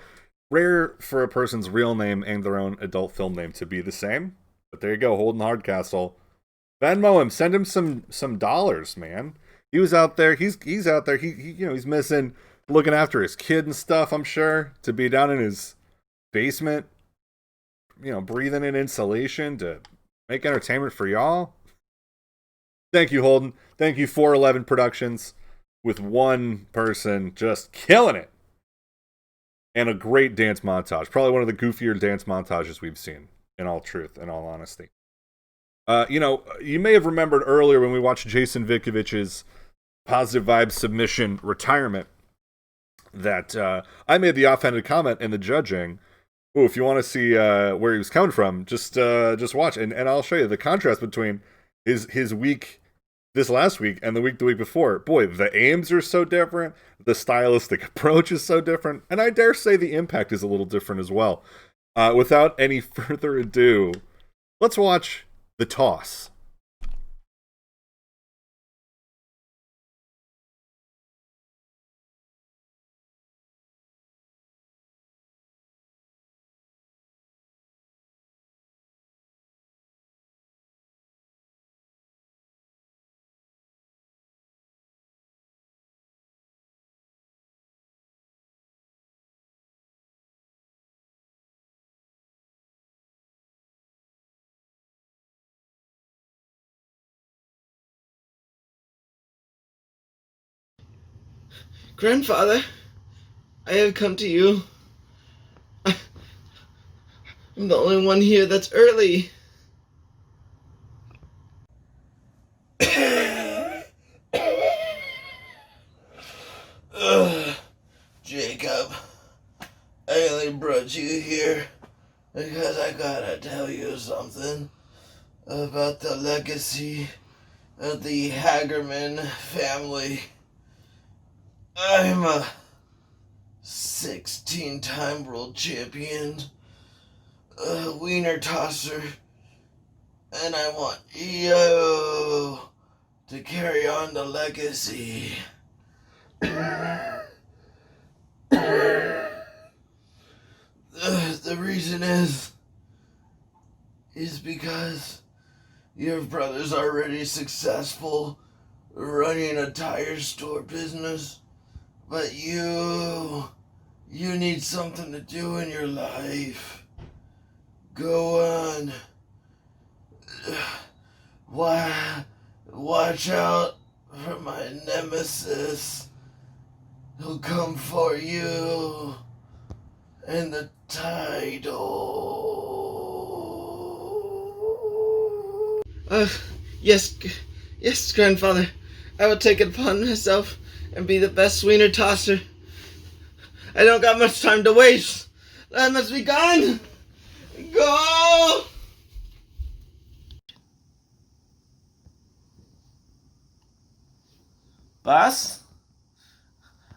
rare for a person's real name and their own adult film name to be the same. But there you go, Holden Hardcastle. Venmo him, send him some dollars, man. He was out there, he's out there, he you know, he's missing looking after his kid and stuff, I'm sure, to be down in his basement, you know, breathing in insulation to make entertainment for y'all. Thank you, Holden. Thank you, 411 Productions, with one person just killing it. And a great dance montage. Probably one of the goofier dance montages we've seen, in all truth, in all honesty. You know, you may have remembered earlier when we watched Jason Vikovic's Positive Vibes submission retirement that I made the offhanded comment in the judging. Oh, if you want to see where he was coming from, just watch. And I'll show you the contrast between his week this last week and the week before. Boy, the aims are so different. The stylistic approach is so different. And I dare say the impact is a little different as well. Without any further ado, let's watch The Toss. Grandfather, I have come to you. I'm the only one here that's early. Jacob, I only brought you here because I gotta tell you something about the legacy of the Hagerman family. I'm a 16-time world champion, a wiener tosser, and I want you to carry on the legacy. The reason is because your brother's already successful running a tire store business, but you need something to do in your life. Go on. Watch out for my nemesis. He'll come for you. And the title. Yes, grandfather. I will take it upon myself and be the best wiener tosser. I don't got much time to waste. I must be gone. Go! Boss?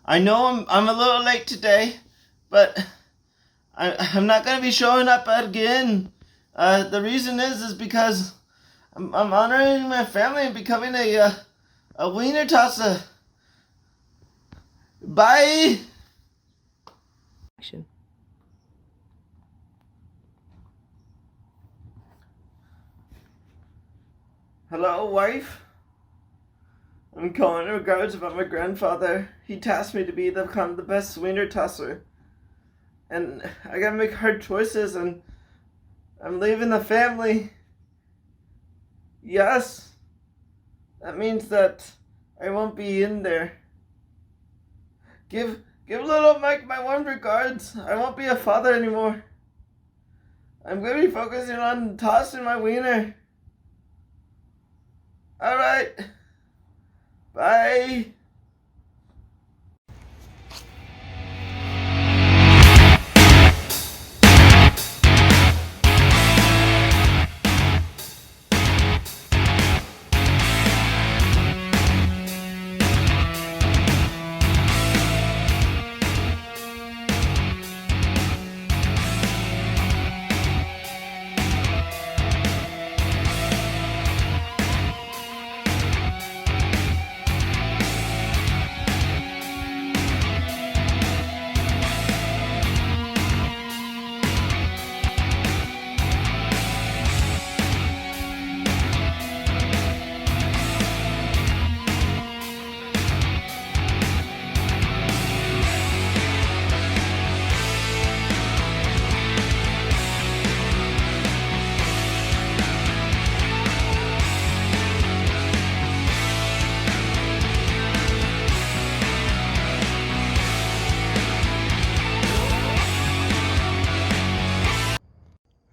I know I'm a little late today, but I'm not going to be showing up again. The reason is because I'm honoring my family and becoming a wiener tosser. Bye! Hello, wife? I'm calling in regards about my grandfather. He tasked me to become the best wiener tosser. And I gotta make hard choices, and I'm leaving the family. Yes. That means that I won't be in there. Give little Mike my warm regards. I won't be a father anymore. I'm gonna be focusing on tossing my wiener. Alright. Bye.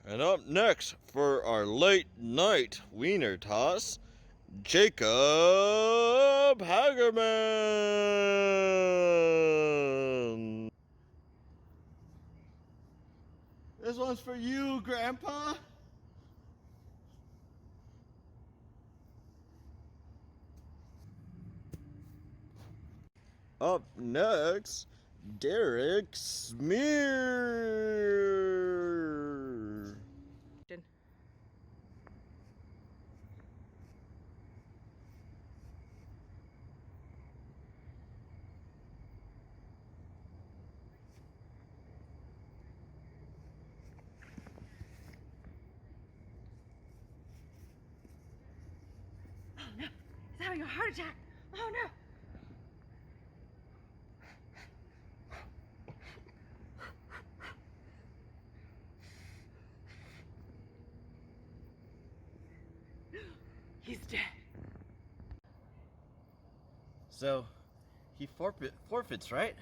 And up next for our late night wiener toss, Jacob Hagerman. This one's for you, Grandpa. Up next, Derek Smear. Oh no, he's having a heart attack. Oh no. He's dead. So, he forfeits, right?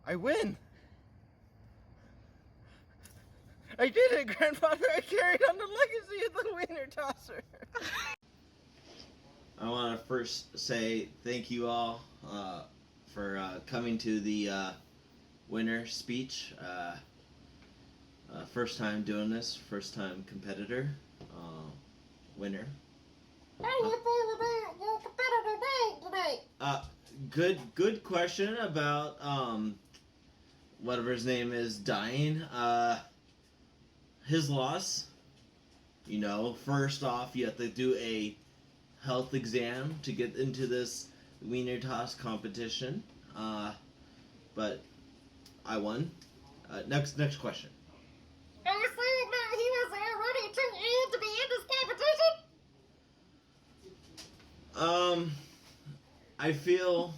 I win. I did it, Grandfather. I carried on the legacy of the wiener tosser. I want to first say thank you all for coming to the winner speech. First time doing this, first time competitor, winner. Good question about whatever his name is dying. His loss. You know, first off, you have to do a health exam to get into this wiener toss competition. But I won. Next question. Are you saying that he was already too old to be in this competition? I feel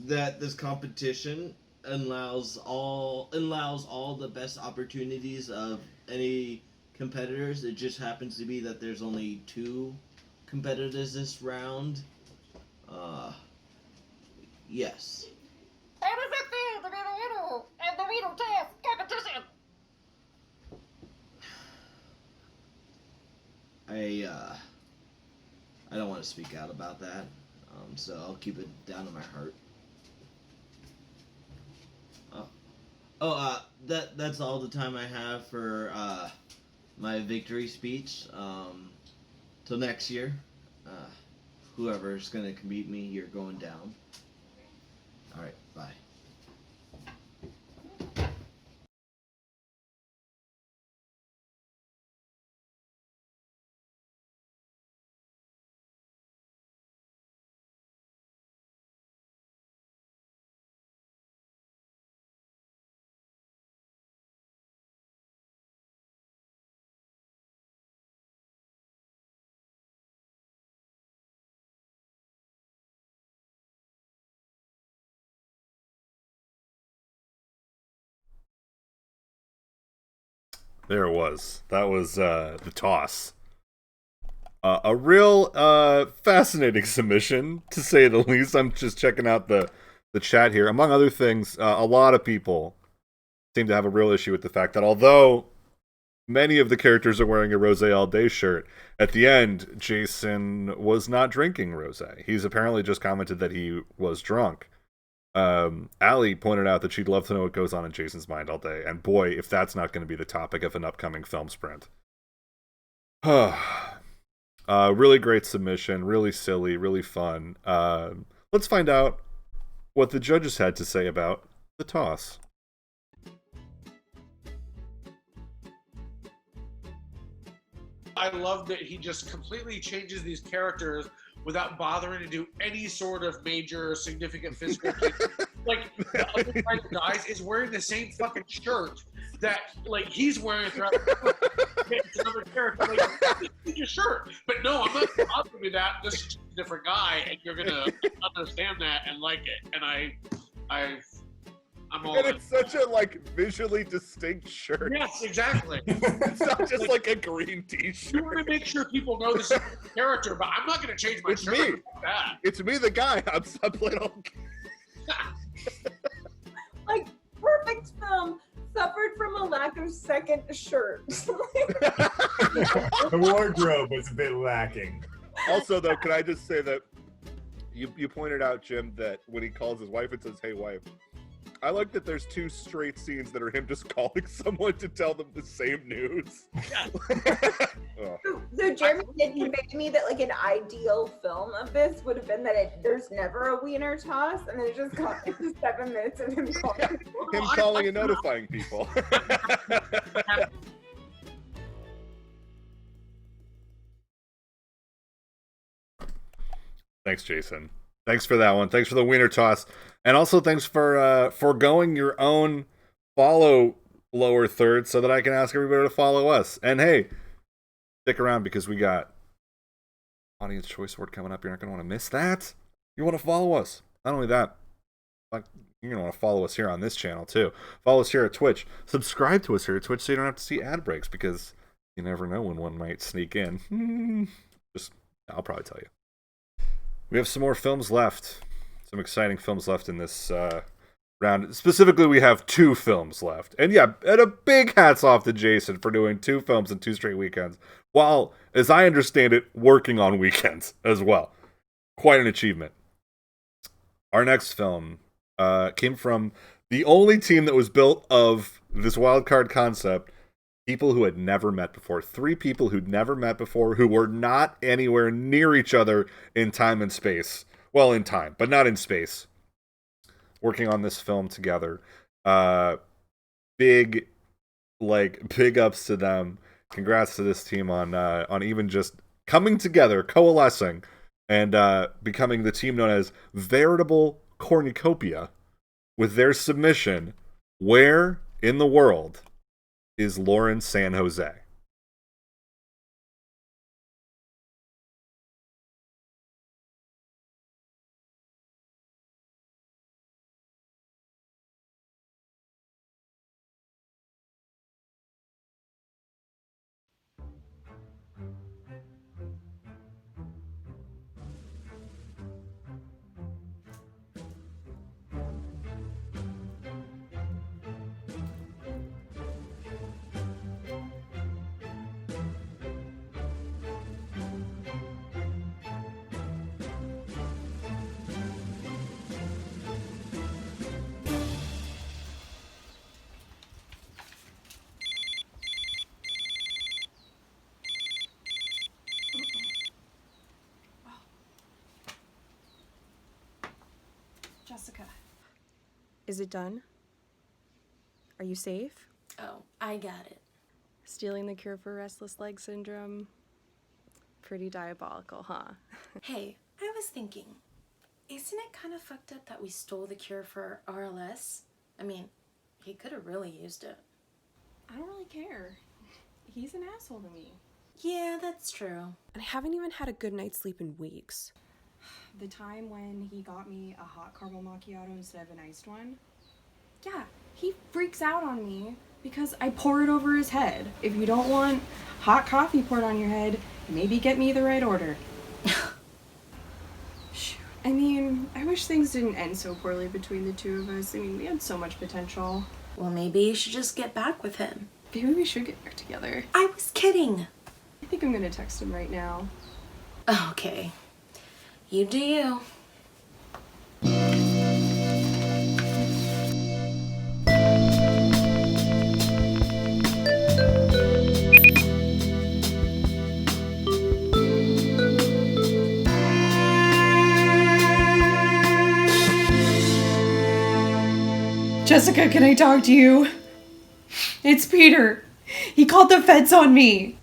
that this competition allows all the best opportunities of any competitors. It just happens to be that there's only 2 competitors this round. Yes. How does it feel to be the winner of the wiener toss competition? I don't want to speak out about that, so I'll keep it down in my heart. That's all the time I have for my victory speech. Till next year, whoever's gonna beat me, you're going down. All right, bye. There it was. That was the toss. A real fascinating submission, to say the least. I'm just checking out the chat here. Among other things, a lot of people seem to have a real issue with the fact that although many of the characters are wearing a Rosé All Day shirt, at the end, Jason was not drinking rosé. He's apparently just commented that he was drunk. Allie pointed out that she'd love to know what goes on in Jason's mind all day, and boy, if that's not going to be the topic of an upcoming film sprint. Really great submission, really silly, really fun. Let's find out what the judges had to say about the toss. I love that he just completely changes these characters without bothering to do any sort of major significant physical change. Like, the other guys is wearing the same fucking shirt that, like, he's wearing throughout it's another character. Like, it's your shirt. But no, I'm not bothered with that. This is just a different guy, and you're gonna understand that and like it. And I'm all and it's such a, like, visually distinct shirt. Yes, exactly. It's not just like a green t-shirt. You want to make sure people know this is a character, but I'm not going to change my shirt. Me. Like that. It's me, the guy. I'm playing all... Like, perfect film suffered from a lack of second shirt. The wardrobe was a bit lacking. Also, though, can I just say that you pointed out, Jim, that when he calls his wife and says, "Hey, wife," I like that there's 2 straight scenes that are him just calling someone to tell them the same news. So Jeremy did convey to me that like an ideal film of this would have been that there's never a wiener toss, and then it just got into 7 minutes of him calling. Him calling and notifying people. Thanks, Jason. Thanks for that one. Thanks for the wiener toss. And also thanks for foregoing your own follow lower third so that I can ask everybody to follow us. And hey, stick around because we got Audience Choice Award coming up. You're not going to want to miss that. You want to follow us. Not only that, you're going to want to follow us here on this channel too. Follow us here at Twitch. Subscribe to us here at Twitch so you don't have to see ad breaks because you never know when one might sneak in. I'll probably tell you. We have some more films left. Some exciting films left in this round. Specifically, we have 2 films left. And yeah, and a big hats off to Jason for doing 2 films in 2 straight weekends. While, as I understand it, working on weekends as well. Quite an achievement. Our next film came from the only team that was built of this wildcard concept. People who had never met before. 3 people who'd never met before who were not anywhere near each other in time and space. Well, in time, but not in space. Working on this film together. Big ups to them. Congrats to this team on even just coming together, coalescing, and becoming the team known as Veritable Cornucopia with their submission, Where in the World is Lauren San Jose? Jessica. Is it done? Are you safe? Oh, I got it. Stealing the cure for restless leg syndrome? Pretty diabolical, huh? Hey, I was thinking, isn't it kind of fucked up that we stole the cure for RLS? I mean, he could have really used it. I don't really care. He's an asshole to me. Yeah, that's true. And I haven't even had a good night's sleep in weeks. The time when he got me a hot caramel macchiato instead of an iced one? Yeah, he freaks out on me because I pour it over his head. If you don't want hot coffee poured on your head, maybe get me the right order. Shoot. I mean, I wish things didn't end so poorly between the two of us. I mean, we had so much potential. Well, maybe you should just get back with him. Maybe we should get back together. I was kidding. I think I'm gonna text him right now. Okay. You do you. Jessica, can I talk to you? It's Peter. He called the feds on me.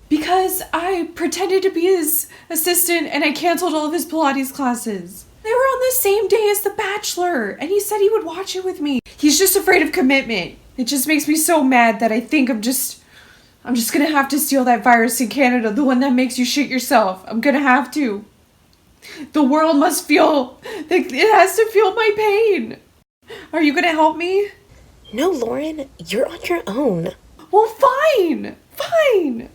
Because I pretended to be his assistant and I canceled all of his Pilates classes. They were on the same day as The Bachelor, and he said he would watch it with me. He's just afraid of commitment. It just makes me so mad that I think I'm just gonna have to steal that virus in Canada, the one that makes you shit yourself. I'm gonna have to. The world must feel, it has to feel my pain. Are you gonna help me? No, Lauren, you're on your own. Well, fine. Fine.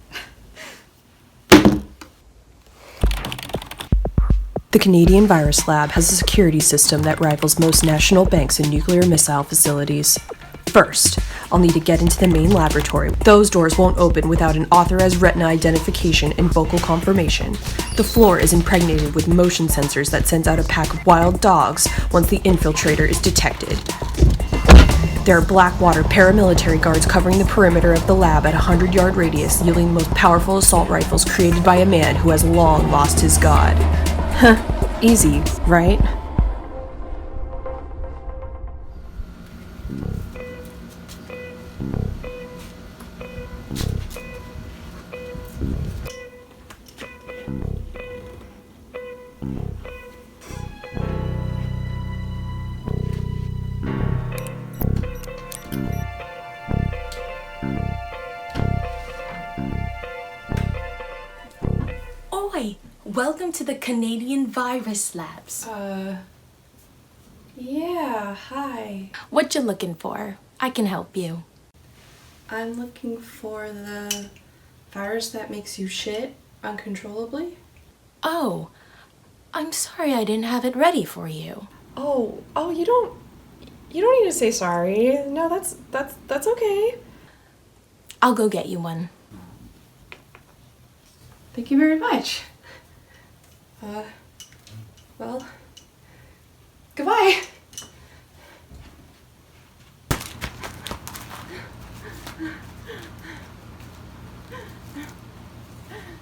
The Canadian Virus Lab has a security system that rivals most national banks and nuclear missile facilities. First, I'll need to get into the main laboratory. Those doors won't open without an authorized retina identification and vocal confirmation. The floor is impregnated with motion sensors that sends out a pack of wild dogs once the infiltrator is detected. There are Blackwater paramilitary guards covering the perimeter of the lab at a 100-yard radius, yielding the most powerful assault rifles created by a man who has long lost his god. Huh, easy, right? Oi, welcome to the Canadian Virus Labs. Yeah, hi. What you looking for? I can help you. I'm looking for the virus that makes you shit uncontrollably. Oh, I'm sorry I didn't have it ready for you. Oh, you don't need to say sorry. No, that's okay. I'll go get you one. Thank you very much. Well, goodbye.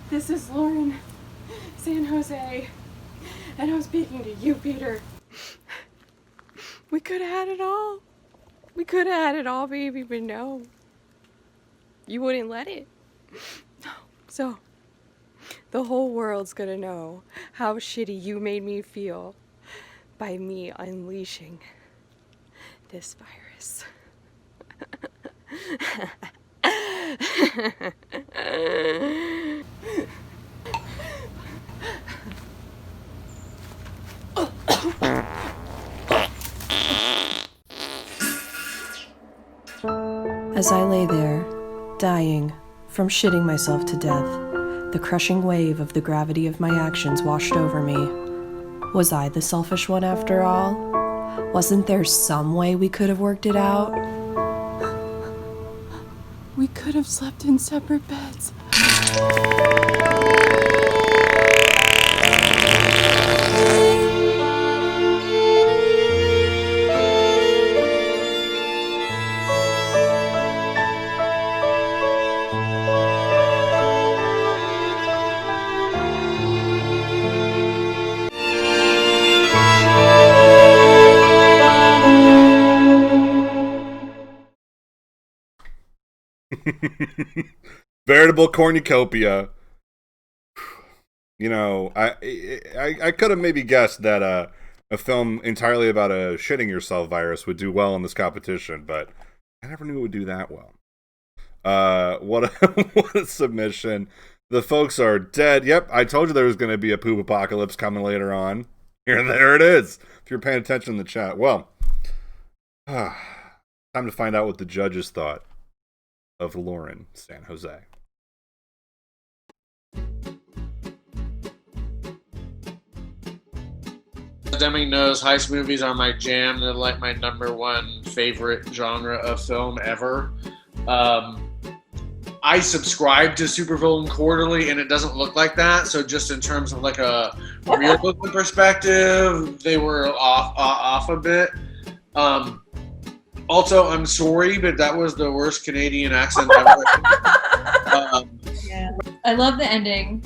This is Lauren San Jose, and I'm speaking to you, Peter. We could have had it all. We could have had it all, baby, but no. You wouldn't let it. So, The whole world's gonna know how shitty you made me feel by me unleashing this virus. As I lay there, dying from shitting myself to death, the crushing wave of the gravity of my actions washed over me. Was I the selfish one after all? Wasn't there some way we could have worked it out? We could have slept in separate beds. Veritable cornucopia. You know, I could have maybe guessed that a film entirely about a shitting yourself virus would do well in this competition, but I never knew it would do that well. What a submission. The folks are dead. Yep, I told you there was going to be a poop apocalypse coming later on. There it is. If you're paying attention in the chat. Well, time to find out what the judges thought of Lauren San Jose. Deming knows heist movies are my jam. They're like my number one favorite genre of film ever. I subscribe to Supervillain Quarterly, and it doesn't look like that. So just in terms of like a real-looking perspective, they were off a bit. Also, I'm sorry, but that was the worst Canadian accent ever. Yeah. I love the ending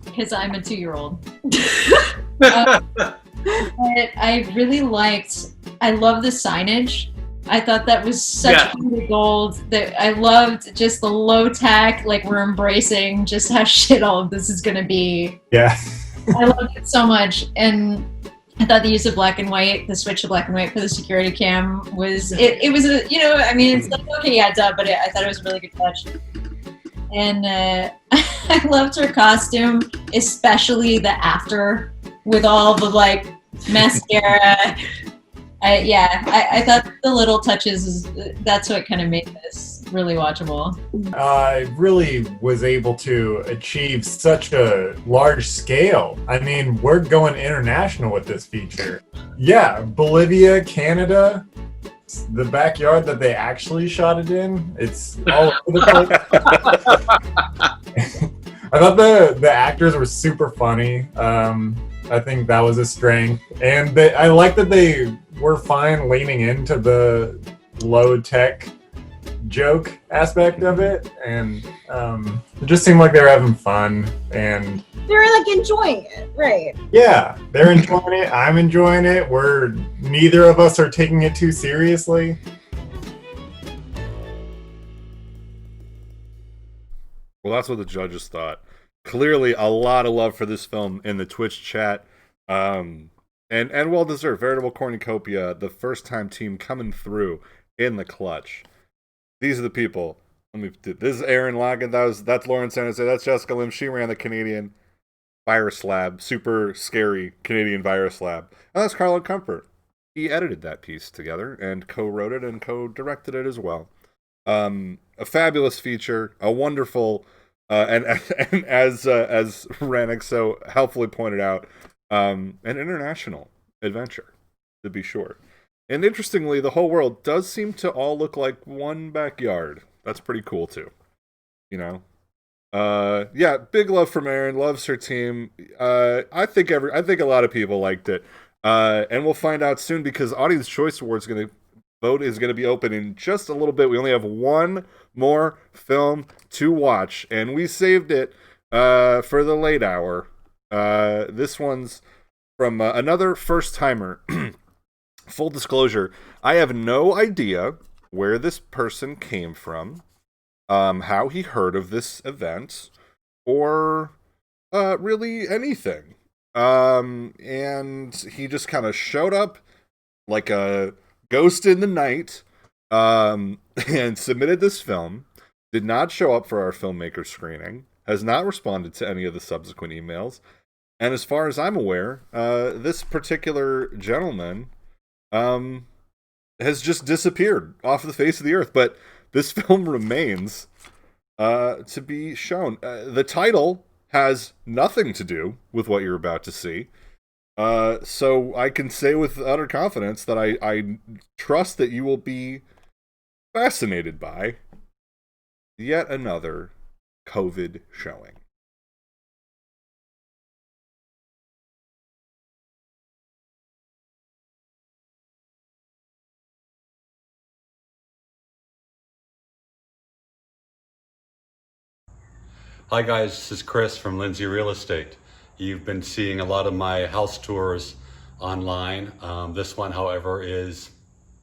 because I'm a 2-year-old. But I really liked, I love the signage. I thought that was such good gold. That I loved just the low tech, like we're embracing just how shit all of this is going to be. Yeah. I loved it so much. And I thought the use of black and white, the switch to black and white for the security cam was, it was a, you know, I mean, it's like, okay, yeah, duh, but I thought it was a really good touch. And I loved her costume, especially the after with all the like mascara. I thought the little touches, that's what kind of made this really watchable. I really was able to achieve such a large scale. I mean, we're going international with this feature. Yeah, Bolivia, Canada, the backyard that they actually shot it in, it's all over the place. I thought the actors were super funny. I think that was a strength. And I like that they were fine leaning into the low-tech joke aspect of it. And it just seemed like they were having fun. And they were like enjoying it, right? yeah, they're enjoying it. I'm enjoying it. Neither of us are taking it too seriously. Well, that's what the judges thought. Clearly, a lot of love for this film in the Twitch chat, and well deserved. Veritable cornucopia, the first time team coming through in the clutch. These are the people. This is Aaron Logan. That's Lauren San Jose. That's Jessica Lim. She ran the Canadian Virus Lab, super scary Canadian Virus Lab. And that's Carlo Comfort. He edited that piece together and co-wrote it and co-directed it as well. A fabulous feature, a wonderful. And as Rannick so helpfully pointed out, an international adventure, to be sure. And interestingly, the whole world does seem to all look like one backyard. That's pretty cool too, you know. Yeah, big love from Erin. Loves her team. I think a lot of people liked it, and we'll find out soon because Audience Choice Awards vote is going to be open in just a little bit. We only have one more film to watch, and we saved it for the late hour. This one's from another first-timer. Full disclosure, I have no idea where this person came from, how he heard of this event, or really anything. And he just kind of showed up like a ghost in the night, and submitted this film, did not show up for our filmmaker screening, has not responded to any of the subsequent emails, and as far as I'm aware, this particular gentleman has just disappeared off the face of the earth, but this film remains to be shown. The title has nothing to do with what you're about to see. So I can say with utter confidence that I trust that you will be fascinated by yet another COVID showing. Hi guys, this is Chris from Lindsay Real Estate. You've been seeing a lot of my house tours online. This one, however, is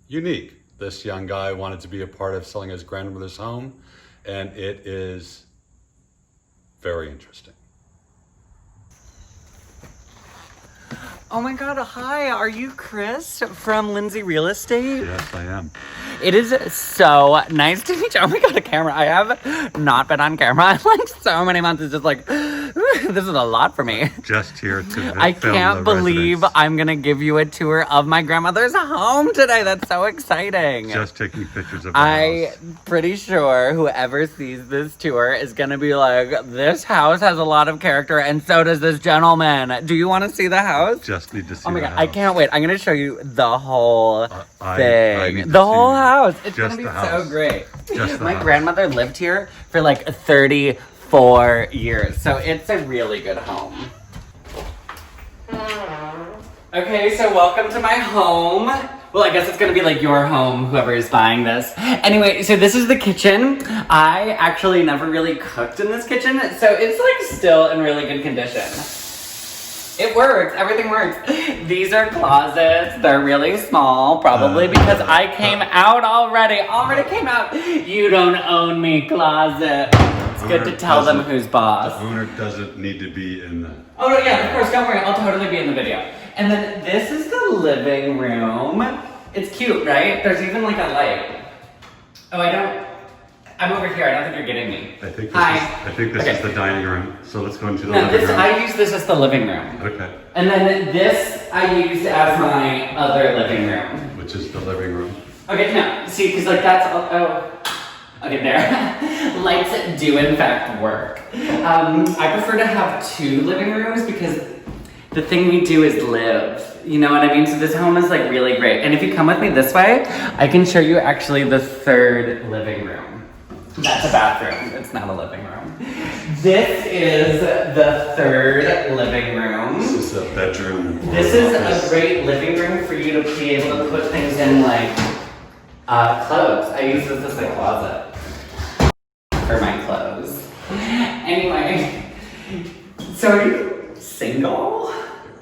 unique. This young guy wanted to be a part of selling his grandmother's home, and it is very interesting. Oh my god, hi, are you Chris from Lindsay Real Estate? Yes, I am. It is so nice to meet you. Oh my god, a camera. I have not been on camera in like so many months. It's just like, this is a lot for me. Just here to I can't believe I'm gonna give you a tour of my grandmother's home today. That's so exciting. Just taking pictures of the house. I'm pretty sure whoever sees this tour is gonna be like, this house has a lot of character and so does this gentleman. Do you want to see the house? Just need to see Oh my the god, house. I can't wait. I'm gonna show you the whole I thing. need to The whole see house. It's just gonna be the house. so great. Just the My house. grandmother lived here for like 34 years, so it's a really good home. Okay, so welcome to my home. Well, I guess it's gonna be like your home, whoever is buying this. Anyway, so this is the kitchen. I actually never really cooked in this kitchen, so it's like still in really good condition. It works, everything works. These are closets, they're really small, probably because I came out already came out. You don't own me, closet. It's good to tell them who's boss. The owner doesn't need to be in the... Oh no, yeah, of course, don't worry, I'll totally be in the video. And then this is the living room. It's cute, right? There's even like a light. Oh, I'm over here, I don't think you're getting me. I think this is the dining room, so let's go into the No, living room. I use this as the living room. Okay. And then this I used as my other living room. Which is the living room. Okay, no, see, because like that's, okay, there. Lights do in fact work. I prefer to have 2 living rooms because the thing we do is live. You know what I mean? So this home is like really great. And if you come with me this way, I can show you actually the 3rd living room. That's a bathroom, it's not a living room. This is the 3rd living room. This is the bedroom. This is a great living room for you to be able to put things in like clothes. I use this as a closet for my clothes. Anyway, so are you single?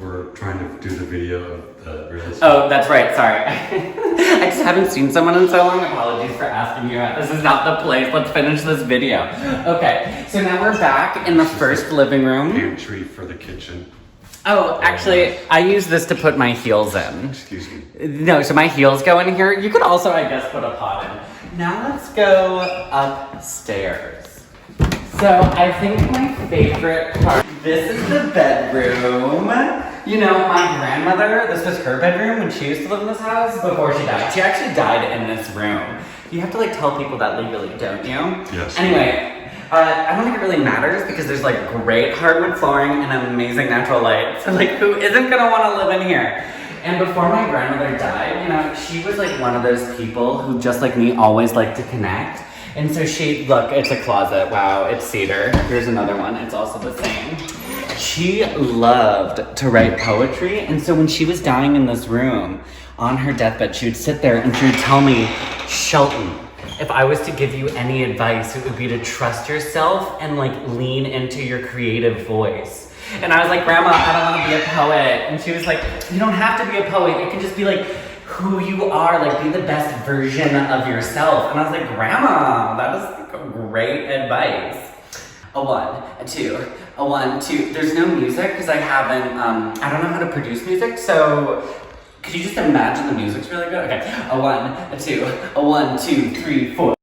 We're trying to do the video of the real estate. Oh, that's right, sorry. I just haven't seen someone in so long. Apologies for asking you out. This is not the place. Let's finish this video. Okay, so now we're back in the 1st living room. Pantry for the kitchen. Oh, actually, I use this to put my heels in. Excuse me. No, so my heels go in here. You could also, I guess, put a pot in. Now let's go upstairs. So I think my favorite part, this is the bedroom. You know, my grandmother, this was her bedroom when she used to live in this house before she died. She actually died in this room. You have to like tell people that legally, don't you? Yes. Anyway, I don't think it really matters because there's like great hardwood flooring and amazing natural light. So like who isn't gonna wanna live in here? And before my grandmother died, you know, she was like one of those people who just like me always like to connect. And so look, it's a closet. Wow, it's cedar. Here's another one. It's also the same. She loved to write poetry. And so when she was dying in this room on her deathbed, she would sit there and she would tell me, Shelton, if I was to give you any advice, it would be to trust yourself and like lean into your creative voice. And I was like, Grandma, I don't want to be a poet. And she was like, you don't have to be a poet. You can just be like who you are, like be the best version of yourself. And I was like, Grandma, that is like great advice. A 1, a 2, a 1, 2. There's no music because I haven't, I don't know how to produce music, so could you just imagine the music's really good? Okay, a 1, a 2, a 1, 2, 3, 4.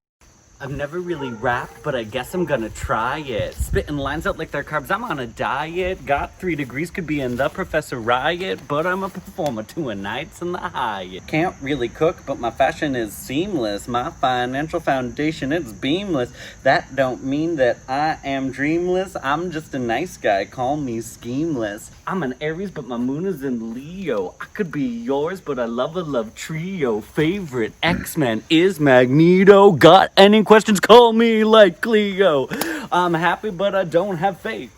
I've never really rapped, but I guess I'm gonna try it. Spitting lines out like they're carbs, I'm on a diet. Got 3 degrees, could be in the Professor Riot, but I'm a performer 2 nights in the Hyatt. Can't really cook, but my fashion is seamless. My financial foundation, it's beamless. That don't mean that I am dreamless. I'm just a nice guy, call me schemeless. I'm an Aries, but my moon is in Leo. I could be yours, but I love a love trio. Favorite X-Men is Magneto. Got any questions? Call me like Cleo. I'm happy, but I don't have faith.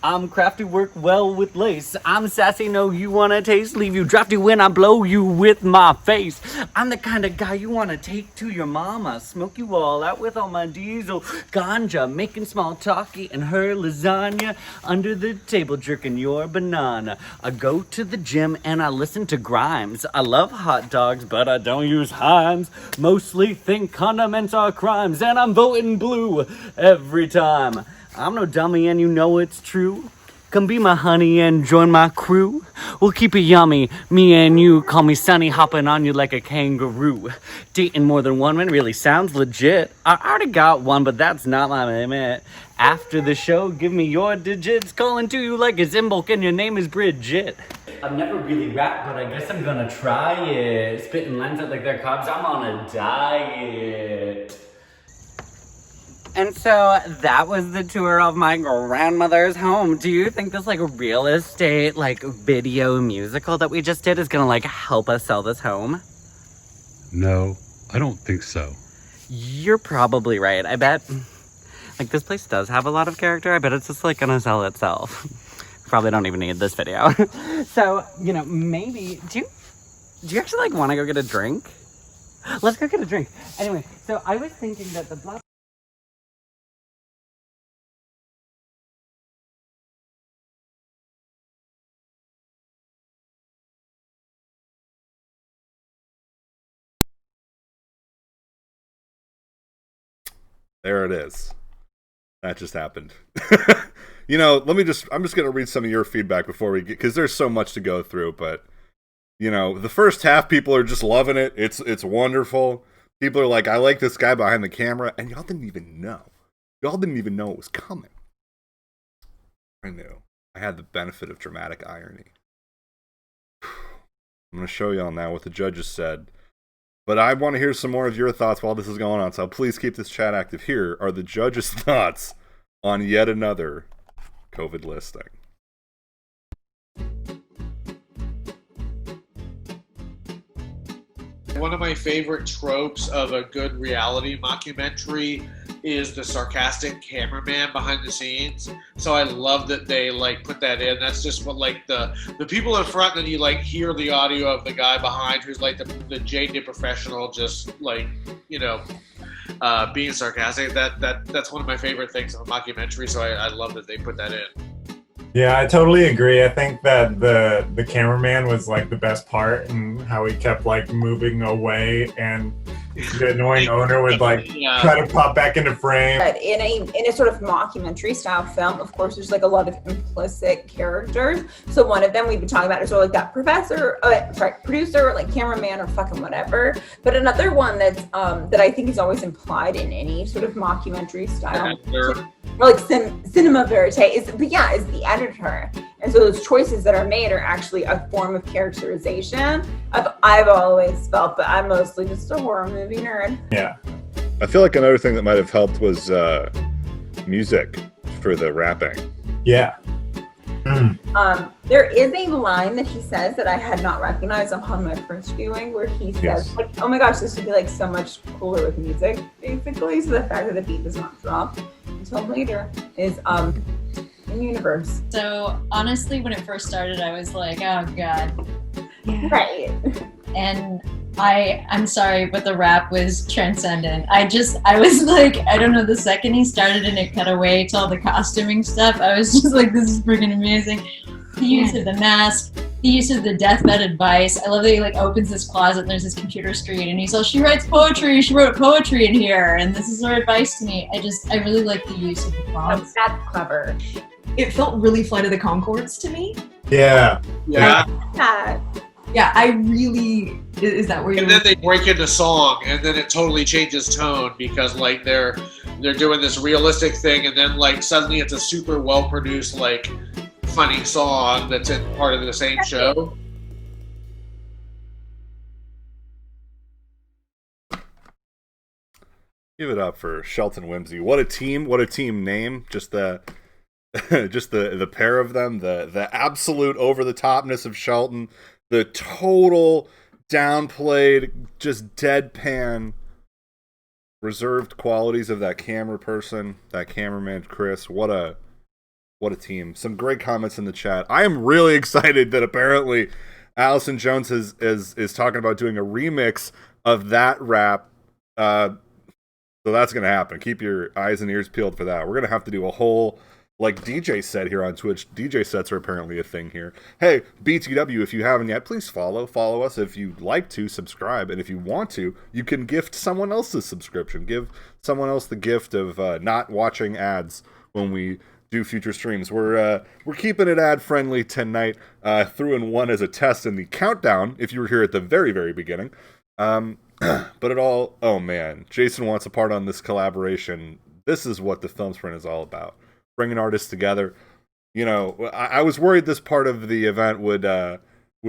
I'm crafty, work well with lace. I'm sassy, know you wanna taste. Leave you drafty when I blow you with my face. I'm the kind of guy you wanna take to your mama. Smoke you all out with all my diesel ganja. Making small talk, eating her lasagna. Under the table, jerking your banana. I go to the gym and I listen to Grimes. I love hot dogs, but I don't use Heinz. Mostly think condiments are crimes. And I'm voting blue every time. I'm no dummy and you know it's true. Come be my honey and join my crew. We'll keep it yummy, me and you. Call me Sunny, hopping on you like a kangaroo. Dating more than one man really sounds legit. I already got one, but that's not my limit. After the show, give me your digits. Calling to you like a Zimbolk and your name is Bridget. I've never really rapped, but I guess I'm gonna try it. Spitting lines out like they're carbs, I'm on a diet. And so that was the tour of my grandmother's home. Do you think this like real estate, like video musical that we just did is gonna like help us sell this home? No, I don't think so. You're probably right. I bet like this place does have a lot of character. I bet it's just like gonna sell itself. Probably don't even need this video. So, you know, maybe, do you actually like wanna go get a drink? Let's go get a drink. Anyway, so I was thinking that the blah. There it is. That just happened. You know, I'm just going to read some of your feedback before we get, because there's so much to go through, but, you know, the first half, people are just loving it. It's wonderful. People are like, I like this guy behind the camera, and y'all didn't even know. Y'all didn't even know it was coming. I knew. I had the benefit of dramatic irony. I'm going to show y'all now what the judges said. But I want to hear some more of your thoughts while this is going on, so please keep this chat active. Here are the judges' thoughts on yet another COVID listing. One of my favorite tropes of a good reality mockumentary is the sarcastic cameraman behind the scenes. So I love that they like put that in. That's just what like the people in front, and you like hear the audio of the guy behind who's like the jaded professional, just like, you know, being sarcastic. That's one of my favorite things of a mockumentary. So I love that they put that in. Yeah, I totally agree. I think that the cameraman was like the best part, and how he kept like moving away, and the annoying owner would like try to pop back into frame. But in a sort of mockumentary style film, of course, there's like a lot of implicit characters. So one of them we've been talking about is sort of like that producer, like cameraman, or fucking whatever. But another one that's that I think is always implied in any sort of mockumentary style, or like cinema verite, is the editor. And so those choices that are made are actually a form of characterization. I've always felt, but I'm mostly just a horror movie nerd. Yeah. I feel like another thing that might have helped was music for the rapping. Yeah. There is a line that he says that I had not recognized upon my first viewing, where he says, like, oh my gosh, this would be like so much cooler with music, basically. So the fact that the beat does not drop until later is in universe. So honestly, when it first started, I was like, oh god. Yeah. Right. And I'm sorry, but the rap was transcendent. I was like, I don't know, the second he started and it cut away to all the costuming stuff, I was just like, this is freaking amazing. The use of the mask, the use of the deathbed advice. I love that he like opens his closet and there's his computer screen and he's all, she writes poetry, she wrote poetry in here, and this is her advice to me. I really like the use of the prompts. That's clever. It felt really Flight of the Conchords to me. Yeah. Yeah, I really, is that where you're... And then they break into song, and then it totally changes tone because like they're doing this realistic thing, and then like suddenly it's a super well produced like funny song that's in part of the same show. Give it up for Shelton Whimsy. What a team name. Just the the pair of them, the absolute over the topness of Shelton, the total downplayed, just deadpan reserved qualities of that camera person, that cameraman Chris. What a team. Some great comments in the chat. I am really excited that apparently Allison Jones is talking about doing a remix of that rap. So that's going to happen. Keep your eyes and ears peeled for that. We're going to have to do a whole like DJ set here on Twitch. DJ sets are apparently a thing here. Hey, BTW, if you haven't yet, please follow us. If you'd like to, subscribe. And if you want to, you can gift someone else's subscription. Give someone else the gift of not watching ads when we do future streams. We're keeping it ad friendly tonight. Threw in one as a test in the countdown, if you were here at the very, very beginning. But it all, oh man, Jason wants a part on this collaboration. This is what the Film Sprint is all about. Bringing artists together. You know, I was worried this part of the event would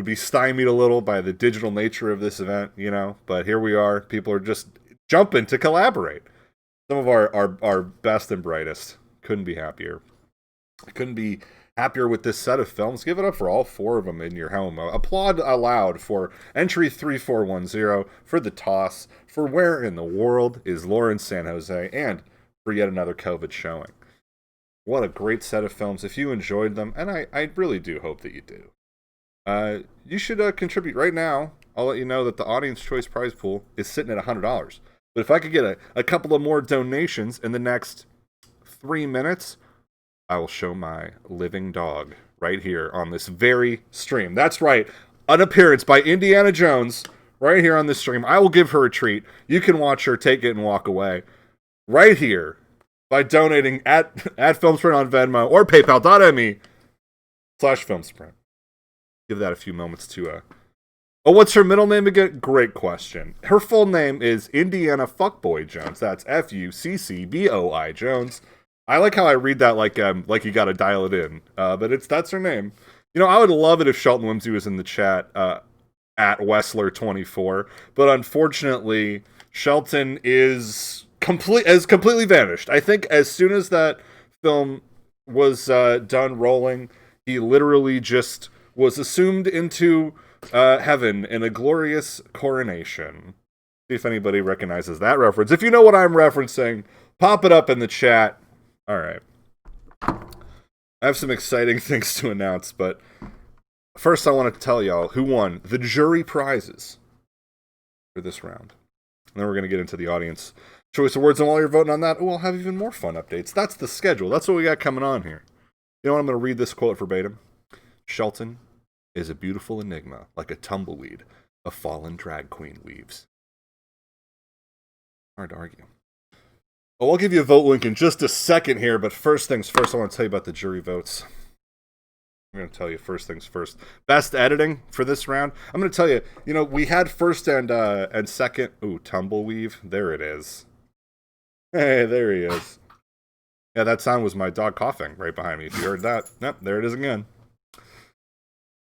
be stymied a little by the digital nature of this event, you know, but here we are. People are just jumping to collaborate. Some of our best and brightest. Couldn't be happier. Couldn't be happier with this set of films. Give it up for all four of them in your home. Applaud aloud for entry 3410, for The Toss, for Where in the World is Lauren San Jose, and for yet another COVID showing. What a great set of films. If you enjoyed them, and I really do hope that you do, you should contribute right now. I'll let you know that the Audience Choice Prize Pool is sitting at $100. But if I could get a couple of more donations in the next 3 minutes, I will show my living dog right here on this very stream. That's right, an appearance by Indiana Jones right here on this stream. I will give her a treat. You can watch her take it and walk away right here by donating at Filmsprint on Venmo or paypal.me/Filmsprint. Give that a few moments to Oh, what's her middle name again? Great question. Her full name is Indiana Fuckboy Jones. That's FUCCBOI Jones. I like how I read that like you gotta dial it in. But that's her name. You know, I would love it if Shelton Whimsy was in the chat at Wessler24, but unfortunately, Shelton is completely vanished. I think as soon as that film was done rolling, he literally just was assumed into heaven in a glorious coronation. See if anybody recognizes that reference. If you know what I'm referencing, pop it up in the chat. All right. I have some exciting things to announce, but first I want to tell y'all who won the jury prizes for this round. And then we're going to get into the Audience Choice Awards, and while you're voting on that, I'll have even more fun updates. That's the schedule. That's what we got coming on here. You know what? I'm going to read this quote verbatim. Shelton is a beautiful enigma, like a tumbleweed a fallen drag queen weaves. Hard to argue. Oh, I'll give you a vote link in just a second here, but first things first, I want to tell you about the jury votes. I'm going to tell you first things first. Best editing for this round. I'm going to tell you, you know, we had first and second. Ooh, tumbleweave. There it is. Hey, there he is. Yeah, that sound was my dog coughing right behind me. If you heard that. Yep, there it is again.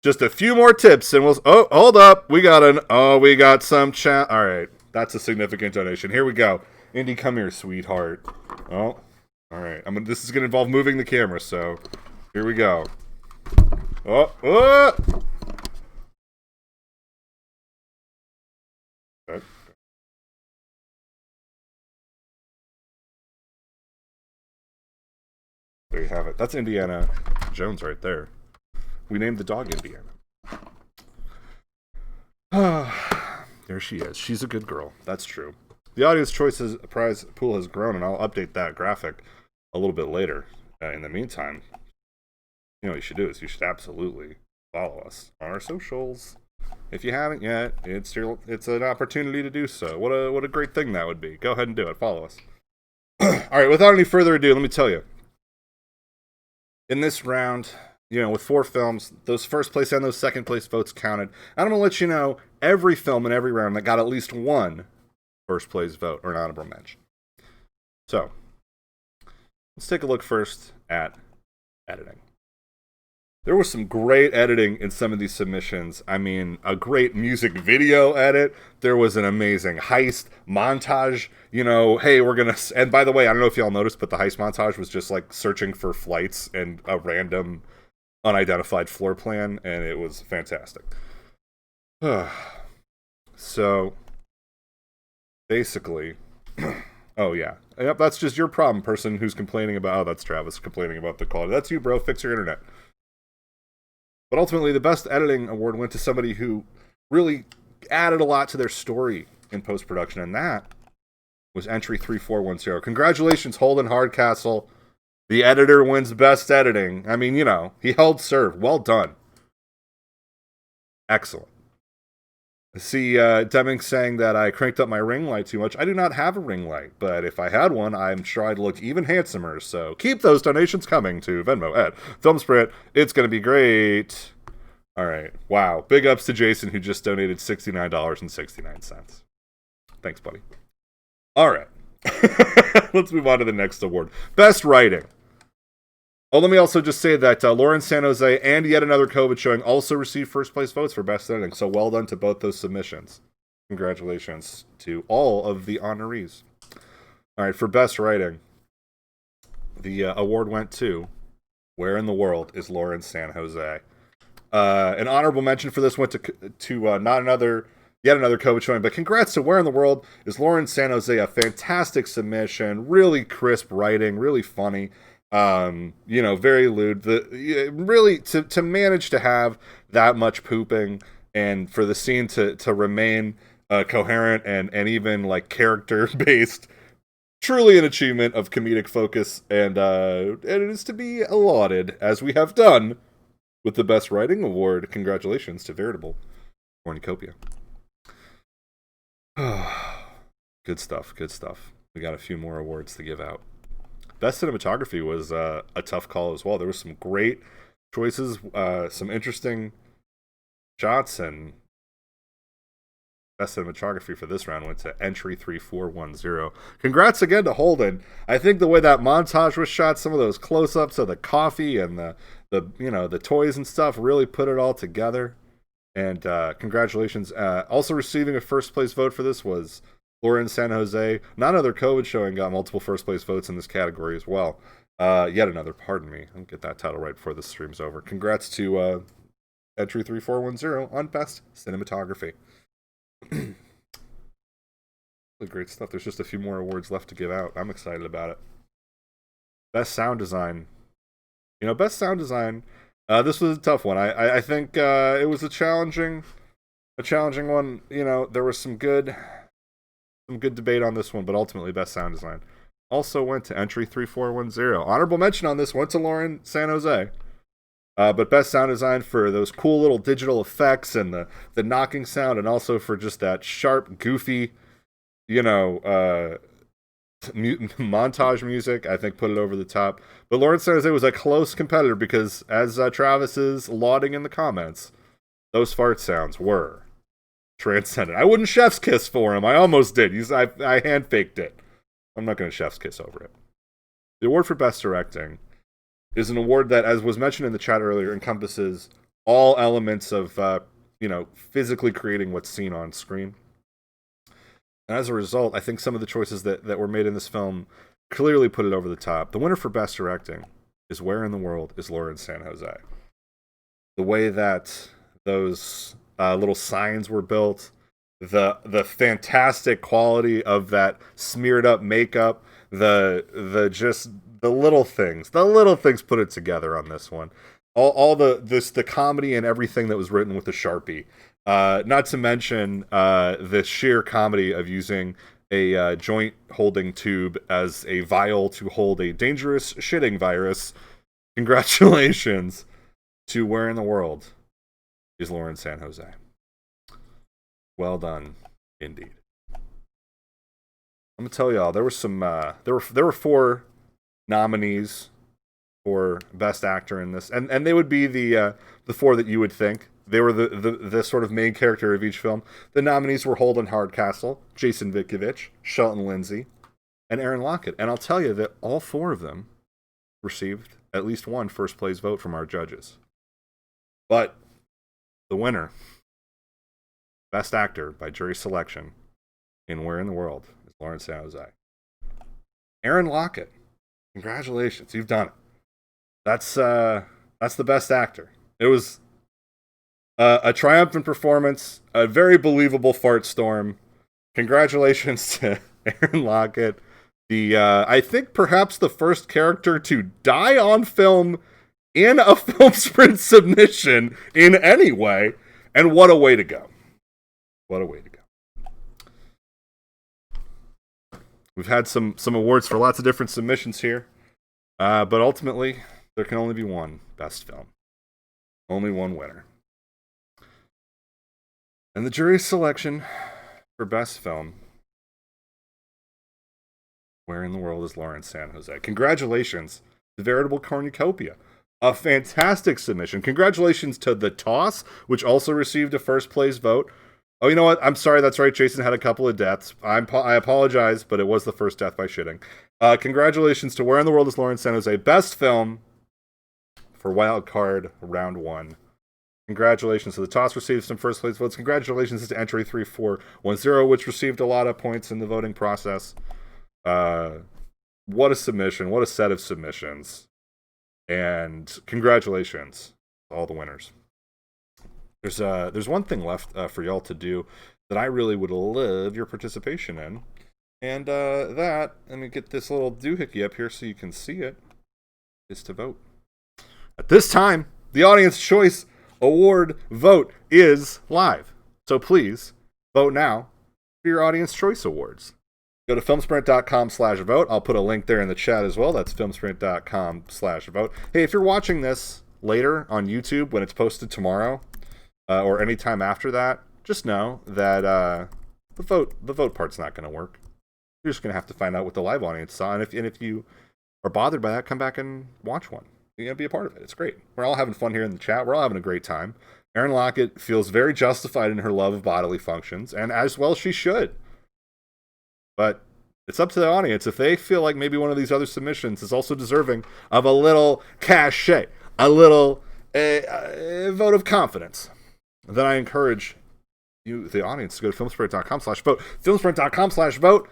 Just a few more tips and we'll... Oh, hold up. We got some chat. All right. That's a significant donation. Here we go. Indy, come here, sweetheart. Oh, all right. This is going to involve moving the camera, so here we go. Oh. Okay. There you have it. That's Indiana Jones right there. We named the dog Indiana. There she is. She's a good girl. That's true. The Audience Choices prize pool has grown, and I'll update that graphic a little bit later. In the meantime, you know what you should do is you should absolutely follow us on our socials. If you haven't yet, it's an opportunity to do so. What a great thing that would be. Go ahead and do it. Follow us. All right, without any further ado, let me tell you. In this round, with 4 films, those first place and those second place votes counted. I'm going to let you know every film in every round that got at least one first place vote or an honorable mention. So, let's take a look first at editing. There was some great editing in some of these submissions. I mean, a great music video edit. There was an amazing heist montage. Hey, we're going to... And by the way, I don't know if y'all noticed, but the heist montage was just like searching for flights and a random unidentified floor plan, and it was fantastic. So, basically... Oh, yeah. Yep, that's just your problem, person who's complaining about... Oh, that's Travis complaining about the quality. That's you, bro. Fix your internet. But ultimately, the Best Editing Award went to somebody who really added a lot to their story in post-production, and that was entry 3410. Congratulations, Holden Hardcastle. The editor wins Best Editing. I mean, he held serve. Well done. Excellent. I see Deming saying that I cranked up my ring light too much. I do not have a ring light, but if I had one, I'm sure I'd look even handsomer. So keep those donations coming to Venmo at Filmsprit. It's going to be great. All right. Wow. Big ups to Jason, who just donated $69.69. Thanks, buddy. All right. Let's move on to the next award. Best Writing. Oh, let me also just say that Lauren San Jose and Yet Another COVID Showing also received first place votes for Best Editing, so well done to both those submissions. Congratulations to all of the honorees. All right, for Best Writing, the award went to Where in the World is Lauren San Jose? An honorable mention for this went to Yet Another COVID Showing, but congrats to Where in the World is Lauren San Jose. A fantastic submission, really crisp writing, really funny. Very lewd. Really to manage to have that much pooping and for the scene to remain coherent and even like character based, truly an achievement of comedic focus, and it is to be lauded, as we have done with the Best Writing Award. Congratulations to Veritable Cornucopia. Good stuff. We got a few more awards to give out. Best Cinematography was a tough call as well. There was some great choices, some interesting shots, and Best Cinematography for this round went to entry 3410. Congrats again to Holden. I think the way that montage was shot, some of those close-ups of the coffee and the toys and stuff really put it all together. And congratulations. Also receiving a first place vote for this was Lauren San Jose. Not Another COVID Showing got multiple first place votes in this category as well. Yet Another, pardon me. I'll get that title right before the stream's over. Congrats to entry 3410 on Best Cinematography. Really great stuff. There's just a few more awards left to give out. I'm excited about it. Best Sound Design. Best Sound Design. This was a tough one. I think it was a challenging one. There was some good debate on this one, but ultimately Best Sound Design also went to entry 3410. Honorable mention on this went to Lauren San Jose. But Best Sound Design for those cool little digital effects and the knocking sound, and also for just that sharp, goofy, montage music, I think put it over the top. But Lauren San Jose was a close competitor because, as Travis is lauding in the comments, those fart sounds were transcendent. I wouldn't chef's kiss for him. I almost did. I hand faked it. I'm not going to chef's kiss over it. The award for Best Directing is an award that, as was mentioned in the chat earlier, encompasses all elements of physically creating what's seen on screen. And as a result, I think some of the choices that were made in this film clearly put it over the top. The winner for Best Directing is Where in the World is Lauren San Jose. The way that those little signs were built, the fantastic quality of that smeared up makeup, the little things put it together on this one. All the comedy and everything that was written with the Sharpie. Not to mention the sheer comedy of using a joint holding tube as a vial to hold a dangerous shitting virus. Congratulations to Where in the World is Lauren San Jose. Well done, indeed. I'm gonna tell y'all there were some there were 4 nominees for Best Actor in this, and they would be the 4 that you would think. They were the sort of main character of each film. The nominees were Holden Hardcastle, Jason Vikovich, Shelton Lindsay, and Aaron Lockett. And I'll tell you that all 4 of them received at least one first place vote from our judges. But the winner, Best Actor by jury selection in Where in the World is Lauren San Jose. Aaron Lockett, congratulations, you've done it. That's the Best Actor. It was a triumphant performance, a very believable fart storm. Congratulations to Aaron Lockett, I think perhaps the first character to die on film in a film sprint submission in any way, and what a way to go. What a way to go. We've had some awards for lots of different submissions here, but ultimately, there can only be one best film. Only one winner. And the jury's selection for best film, Where in the World is Lauren San Jose? Congratulations, The Veritable Cornucopia. A fantastic submission. Congratulations to The Toss, which also received a first place vote. Oh, you know what? I'm sorry. That's right. Jason had a couple of deaths. I apologize, but it was the first death by shitting. Congratulations to Where in the World is Lauren San Jose? Best film for Wild Card Round 1. Congratulations to The Toss, received some first place votes. Congratulations to Entry 3410, which received a lot of points in the voting process. What a submission. What a set of submissions. And congratulations to all the winners. There's one thing left for y'all to do that I really would love your participation in. And let me get this little doohickey up here so you can see it, is to vote. At this time, the Audience Choice Award vote is live. So please, vote now for your Audience Choice Awards. Go to filmsprint.com/vote. I'll put a link there in the chat as well. That's filmsprint.com/vote. Hey, if you're watching this later on YouTube when it's posted tomorrow, or any time after that, just know that the vote part's not going to work. You're just going to have to find out what the live audience saw. And if you are bothered by that, come back and watch one. You're going to be a part of it. It's great. We're all having fun here in the chat. We're all having a great time. Aaron Lockett feels very justified in her love of bodily functions, and as well she should. But it's up to the audience. If they feel like maybe one of these other submissions is also deserving of a little cachet, a little vote of confidence, then I encourage you, the audience, to go to filmsprint.com/vote. Filmsprint.com/vote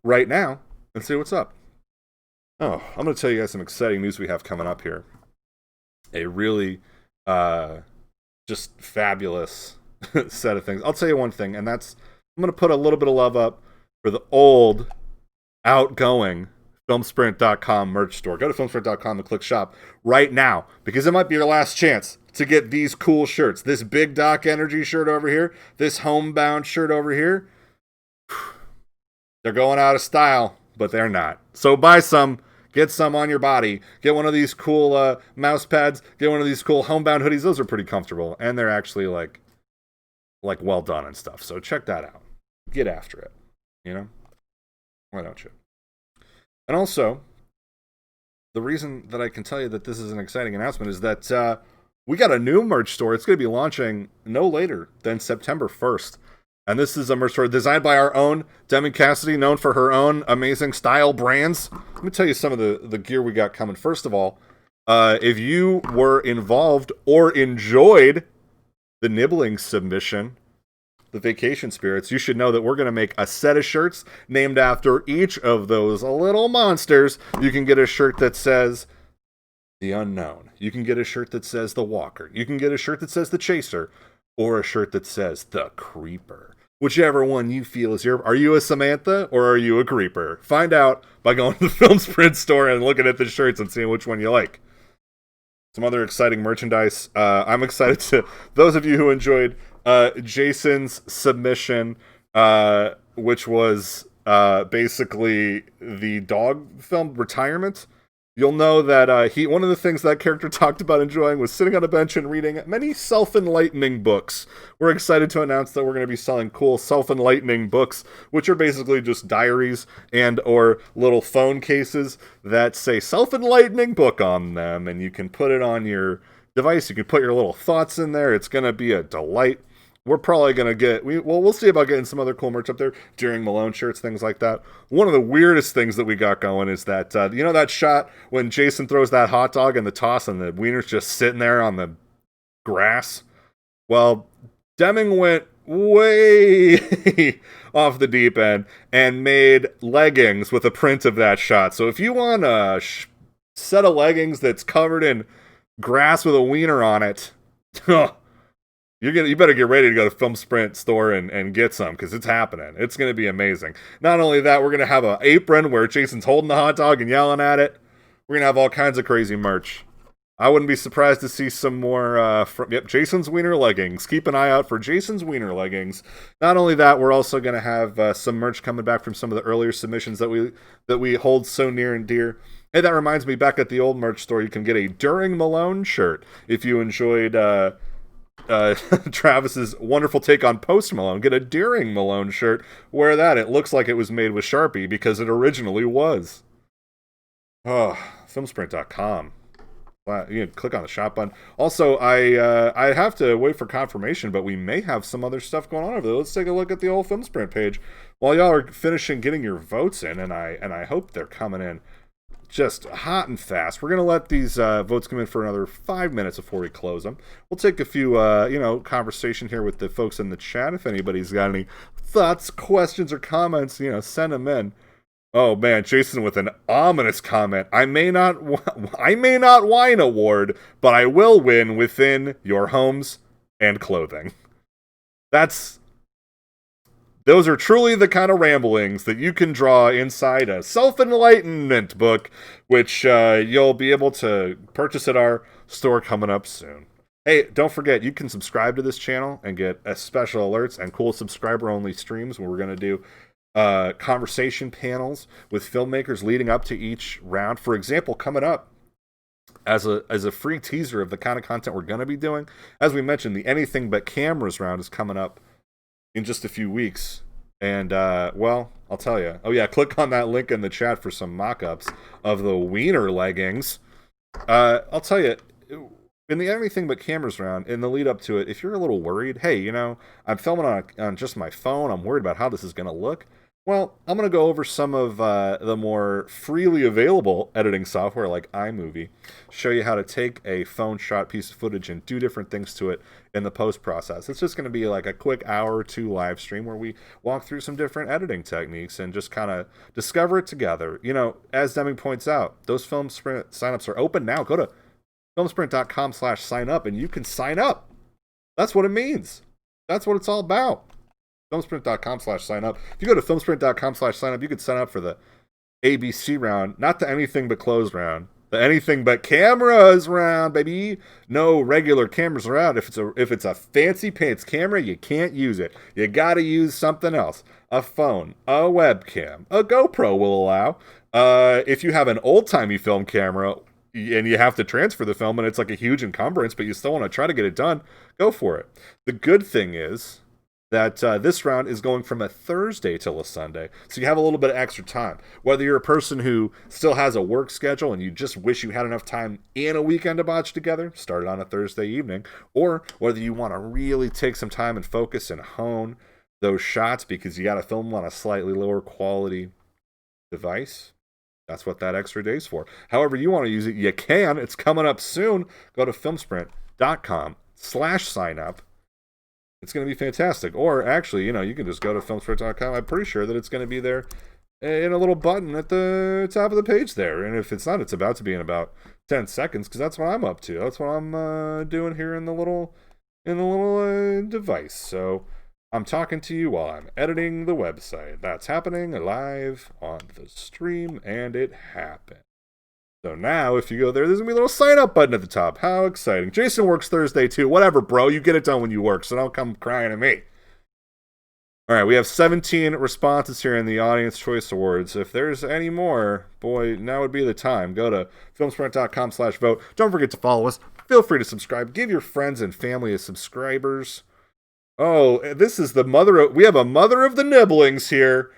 right now and see what's up. Oh, I'm going to tell you guys some exciting news we have coming up here. A really just fabulous set of things. I'll tell you one thing, and that's I'm going to put a little bit of love up for the old, outgoing filmsprint.com merch store. Go to filmsprint.com and click shop right now, because it might be your last chance to get these cool shirts. This Big Doc Energy shirt over here, this Homebound shirt over here. They're going out of style, but they're not. So buy some, get some on your body. Get one of these cool mouse pads. Get one of these cool Homebound hoodies. Those are pretty comfortable, and they're actually like well done and stuff. So check that out. Get after it. You know? Why don't you? And also, the reason that I can tell you that this is an exciting announcement is that we got a new merch store. It's going to be launching no later than September 1st. And this is a merch store designed by our own Demi Cassidy, known for her own amazing style brands. Let me tell you some of the gear we got coming. First of all, if you were involved or enjoyed the nibbling submission, the Vacation Spirits, you should know that we're going to make a set of shirts named after each of those little monsters. You can get a shirt that says The Unknown. You can get a shirt that says The Walker. You can get a shirt that says The Chaser, or a shirt that says The Creeper. Whichever one you feel is your... Are you a Samantha or are you a Creeper? Find out by going to the Film Sprint store and looking at the shirts and seeing which one you like. Some other exciting merchandise. I'm excited to... Those of you who enjoyed Jason's submission, which was basically the dog film Retirement. you'll know that one of the things that character talked about enjoying was sitting on a bench and reading many self-enlightening books. We're excited to announce that we're going to be selling cool self-enlightening books, which are basically just diaries and or little phone cases that say self-enlightening book on them, and you can put it on your device. You can put your little thoughts in there. It's going to be a delight. We're probably going to get, we'll see about getting some other cool merch up there, during Malone shirts, things like that. One of the weirdest things that we got going is that, you know that shot when Jason throws that hot dog in the toss and the wiener's just sitting there on the grass? Well, Deming went way off the deep end and made leggings with a print of that shot. So if you want a set of leggings that's covered in grass with a wiener on it, you better get ready to go to Film Sprint store and get some, because it's happening. It's going to be amazing. Not only that, we're going to have an apron where Jason's holding the hot dog and yelling at it. We're going to have all kinds of crazy merch. I wouldn't be surprised to see some more Jason's Wiener leggings. Keep an eye out for Jason's Wiener leggings. Not only that, we're also going to have some merch coming back from some of the earlier submissions that we hold so near and dear. Hey, that reminds me, back at the old merch store, you can get a During Malone shirt if you enjoyed Travis's wonderful take on Post Malone. Get a During Malone shirt. Wear that. It looks like it was made with Sharpie because it originally was. Oh, filmsprint.com. You can click on the shop button. Also, I have to wait for confirmation, but we may have some other stuff going on over there. Let's take a look at the old Filmsprint page while y'all are finishing getting your votes in, and I hope they're coming in just hot and fast. We're going to let these votes come in for another 5 minutes before we close them. We'll take a few, conversation here with the folks in the chat. If anybody's got any thoughts, questions, or comments, send them in. Oh man, Jason with an ominous comment. I may not whine award, but I will win within your homes and clothing. Those are truly the kind of ramblings that you can draw inside a self-enlightenment book, which you'll be able to purchase at our store coming up soon. Hey, don't forget, you can subscribe to this channel and get special alerts and cool subscriber-only streams where we're going to do conversation panels with filmmakers leading up to each round. For example, coming up as a free teaser of the kind of content we're going to be doing, as we mentioned, the Anything But Cameras round is coming up in just a few weeks. And, well, I'll tell you. Oh, yeah, click on that link in the chat for some mock-ups of the Wiener leggings. I'll tell you, in the Anything But Cameras round, in the lead up to it, if you're a little worried, hey, I'm filming on just my phone, I'm worried about how this is going to look. Well, I'm going to go over some of the more freely available editing software like iMovie, show you how to take a phone shot piece of footage and do different things to it in the post process. It's just going to be like a quick hour or two live stream where we walk through some different editing techniques and just kind of discover it together. As Deming points out, those FilmSprint signups are open now. Go to filmsprint.com/sign up and you can sign up. That's what it means. That's what it's all about. Filmsprint.com/sign up. If you go to filmsprint.com/sign up, you can sign up for the ABC round, not the Anything But Clothes round, the Anything But Cameras round, baby. No regular cameras around. If it's a fancy pants camera, you can't use it. You gotta use something else. A phone, a webcam, a GoPro will allow. If you have an old-timey film camera and you have to transfer the film and it's like a huge encumbrance, but you still want to try to get it done, go for it. The good thing is that this round is going from a Thursday till a Sunday, so you have a little bit of extra time. Whether you're a person who still has a work schedule and you just wish you had enough time and a weekend to botch together, start it on a Thursday evening, or whether you want to really take some time and focus and hone those shots because you got to film them on a slightly lower quality device, that's what that extra day's for. However you want to use it, you can. It's coming up soon. Go to filmsprint.com/sign up. It's going to be fantastic. Or actually, you can just go to filmsprint.com. I'm pretty sure that it's going to be there in a little button at the top of the page there. And if it's not, it's about to be in about 10 seconds because that's what I'm up to. That's what I'm doing here in the little device. So I'm talking to you while I'm editing the website. That's happening live on the stream, and it happened. So now, if you go there, there's going to be a little sign-up button at the top. How exciting. Jason works Thursday, too. Whatever, bro. You get it done when you work, so don't come crying at me. All right, we have 17 responses here in the Audience Choice Awards. If there's any more, boy, now would be the time. Go to filmsprint.com/vote. Don't forget to follow us. Feel free to subscribe. Give your friends and family as subscribers. Oh, this is the we have a mother of the nibblings here,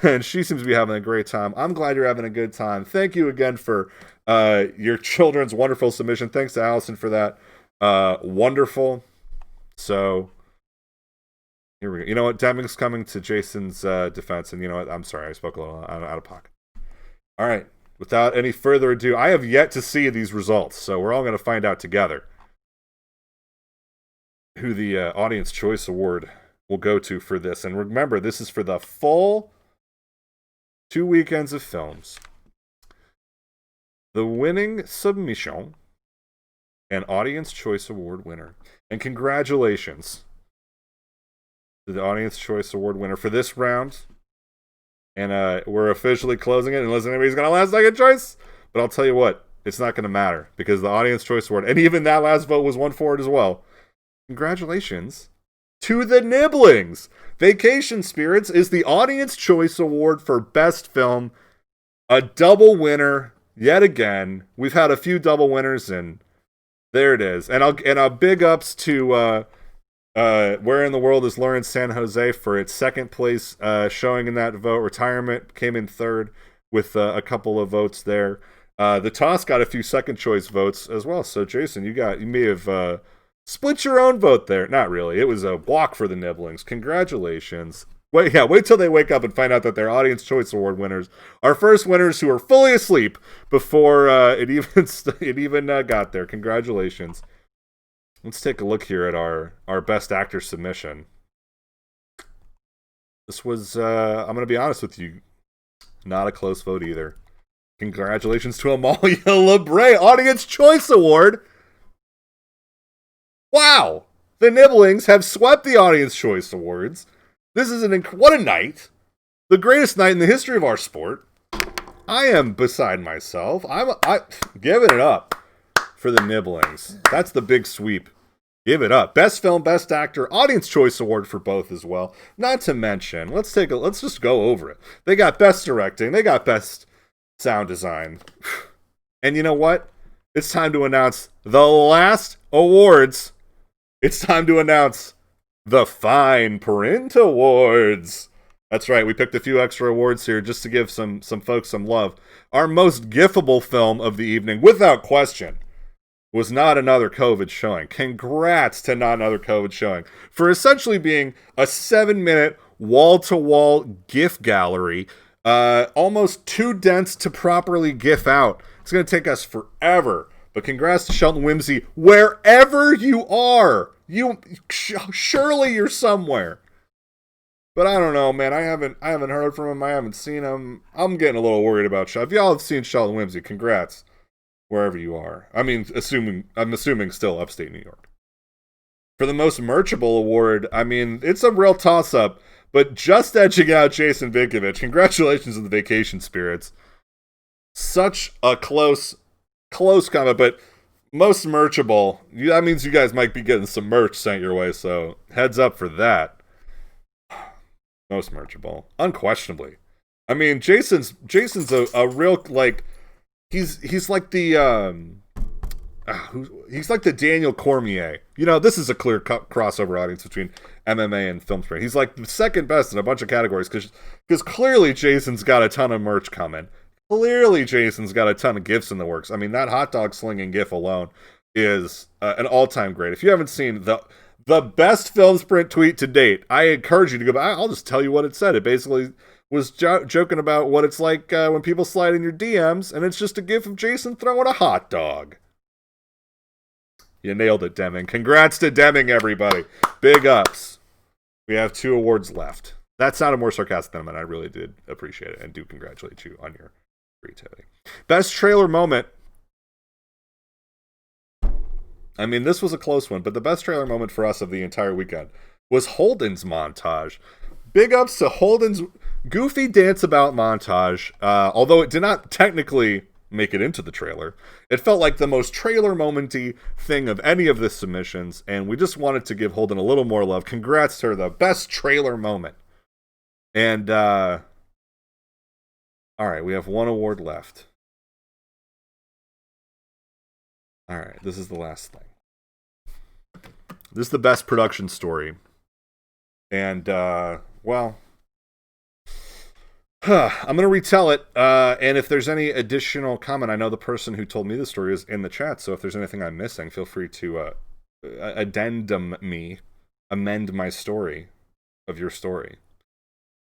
and she seems to be having a great time. I'm glad you're having a good time. Thank you again for your children's wonderful submission. Thanks to Allison for that. Wonderful. So, here we go. You know what? Deming's coming to Jason's defense, and you know what? I'm sorry. I spoke a little out of pocket. All right. Without any further ado, I have yet to see these results, so we're all going to find out together who the Audience Choice Award will go to for this. And remember, this is for the full 2 weekends of films. The winning submission, an Audience Choice Award winner. And congratulations to the Audience Choice Award winner for this round. And we're officially closing it unless anybody's got a last second choice. But I'll tell you what, it's not going to matter because the Audience Choice Award, and even that last vote was one for it as well. Congratulations to the Nibblings. Vacation Spirits is the Audience Choice Award for Best Film. A double winner yet again. We've had a few double winners, and there it is. And I'll big ups to Where in the World is Lawrence San Jose for its second place showing in that vote. Retirement came in third with a couple of votes there. The Toss got a few second choice votes as well. So Jason, you may have split your own vote there. Not really. It was a walk for the Nibblings. Congratulations. Wait till they wake up and find out that they're Audience Choice Award winners. Our first winners who are fully asleep before it even got there. Congratulations. Let's take a look here at our Best Actor submission. This was, I'm going to be honest with you, not a close vote either. Congratulations to Amalya Lebray, Audience Choice Award. Wow! The Nibblings have swept the Audience Choice Awards. This is what a night. The greatest night in the history of our sport. I am beside myself. I giving it up for the Nibblings. That's the big sweep. Give it up. Best Film, Best Actor, Audience Choice Award for both as well. Not to mention, let's just go over it. They got Best Directing. They got Best Sound Design. And you know what? It's time to announce the last awards. It's time to announce the Fine Print Awards. That's right, we picked a few extra awards here just to give some folks some love. Our most gifable film of the evening, without question, was Not Another COVID Showing. Congrats to Not Another COVID Showing for essentially being a 7-minute wall-to-wall GIF gallery, almost too dense to properly GIF out. It's going to take us forever. But congrats to Shelton Whimsy, wherever you are. Surely you're somewhere. But I don't know, man. I haven't heard from him. I haven't seen him. I'm getting a little worried about Shelton. If y'all have seen Shelton Whimsy, congrats, wherever you are. I mean, I'm assuming still upstate New York. For the most merchable award, I mean, it's a real toss-up. But just edging out Jason Vinkovich. Congratulations to the Vacation Spirits. Such a close comment, but most merchable, that means you guys might be getting some merch sent your way, so heads up for that. Most merchable, unquestionably. I mean, Jason's a real, like, he's like the he's like the Daniel Cormier. You know, this is a clear crossover audience between MMA and film spray. He's like the second best in a bunch of categories because clearly Jason's got a ton of merch coming. Clearly, Jason's got a ton of GIFs in the works. I mean, that hot dog slinging GIF alone is an all-time great. If you haven't seen the best film sprint tweet to date, I encourage you to go back. I'll just tell you what it said. It basically was joking about what it's like when people slide in your DMs, and it's just a GIF of Jason throwing a hot dog. You nailed it, Deming. Congrats to Deming, everybody. Big ups. We have 2 awards left. That sounded more sarcastic than that. I really did appreciate it and do congratulate you on your creativity. Best trailer moment. I mean, this was a close one, but the best trailer moment for us of the entire weekend was Holden's montage. Big ups to Holden's goofy dance about montage. Although it did not technically make it into the trailer, it felt like the most trailer momenty thing of any of the submissions, and we just wanted to give Holden a little more love. Congrats to her, the best trailer moment And all right, we have one award left. All right, this is the last thing. This is the best production story. And well, I'm going to retell it. And if there's any additional comment, I know the person who told me the story is in the chat. So if there's anything I'm missing, feel free to amend my story of your story.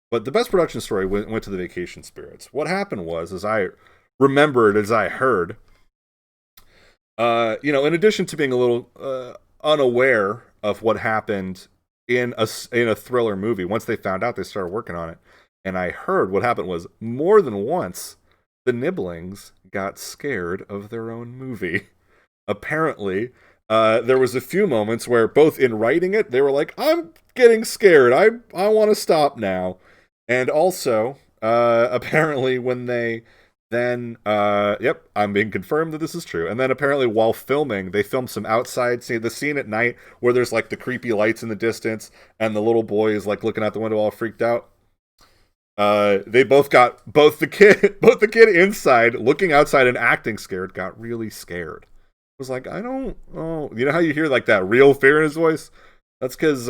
But the best production story went to the Vacation Spirits. What happened was, as I remembered, as I heard, in addition to being a little unaware of what happened in a thriller movie, once they found out, they started working on it. And I heard what happened was, more than once, the Nibblings got scared of their own movie. Apparently, there was a few moments where, both in writing it, they were like, I'm getting scared. I want to stop now. And also, apparently, when they then, I'm being confirmed that this is true. And then apparently, while filming, they filmed some outside scene, the scene at night where there's like the creepy lights in the distance, and the little boy is like looking out the window all freaked out. They both got both the kid inside looking outside and acting scared got really scared. It was like, I don't know. You know how you hear like that real fear in his voice? That's because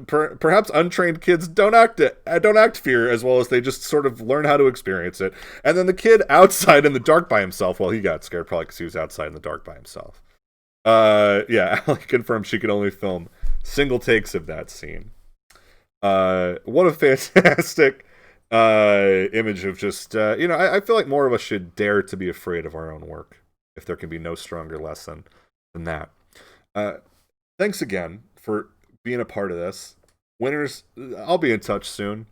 perhaps untrained kids don't act fear as well as they just sort of learn how to experience it. And then the kid outside in the dark by himself, well, he got scared probably because he was outside in the dark by himself. Allie confirmed she could only film single takes of that scene. What a fantastic image of just, I feel like more of us should dare to be afraid of our own work, if there can be no stronger lesson than that. Thanks again for being a part of this. Winners, I'll be in touch soon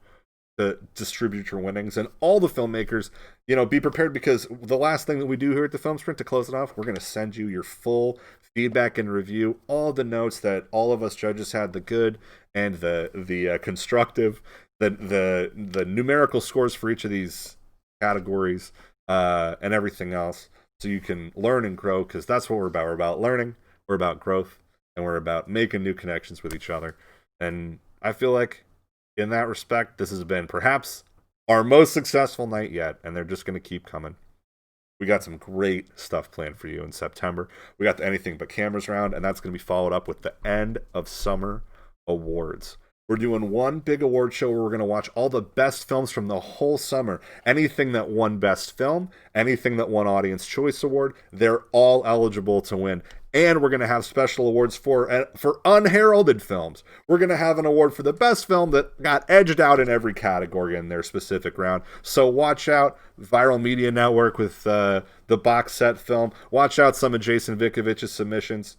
to distribute your winnings. And all the filmmakers, be prepared, because the last thing that we do here at the Film Sprint to close it off, we're going to send you your full feedback and review, all the notes that all of us judges had, the good and the constructive, the numerical scores for each of these categories, and everything else, so you can learn and grow, because that's what we're about. We're about learning, we're about growth, and we're about making new connections with each other. And I feel like, in that respect, this has been perhaps our most successful night yet, and they're just going to keep coming. We got some great stuff planned for you in September. We got the Anything But Cameras round, and that's going to be followed up with the end of summer awards. We're doing one big award show where we're going to watch all the best films from the whole summer. Anything that won Best Film, anything that won Audience Choice Award, they're all eligible to win. And we're going to have special awards for unheralded films. We're going to have an award for the best film that got edged out in every category in their specific round. So watch out, Viral Media Network with the box set film. Watch out some of Jason Vikovich's submissions.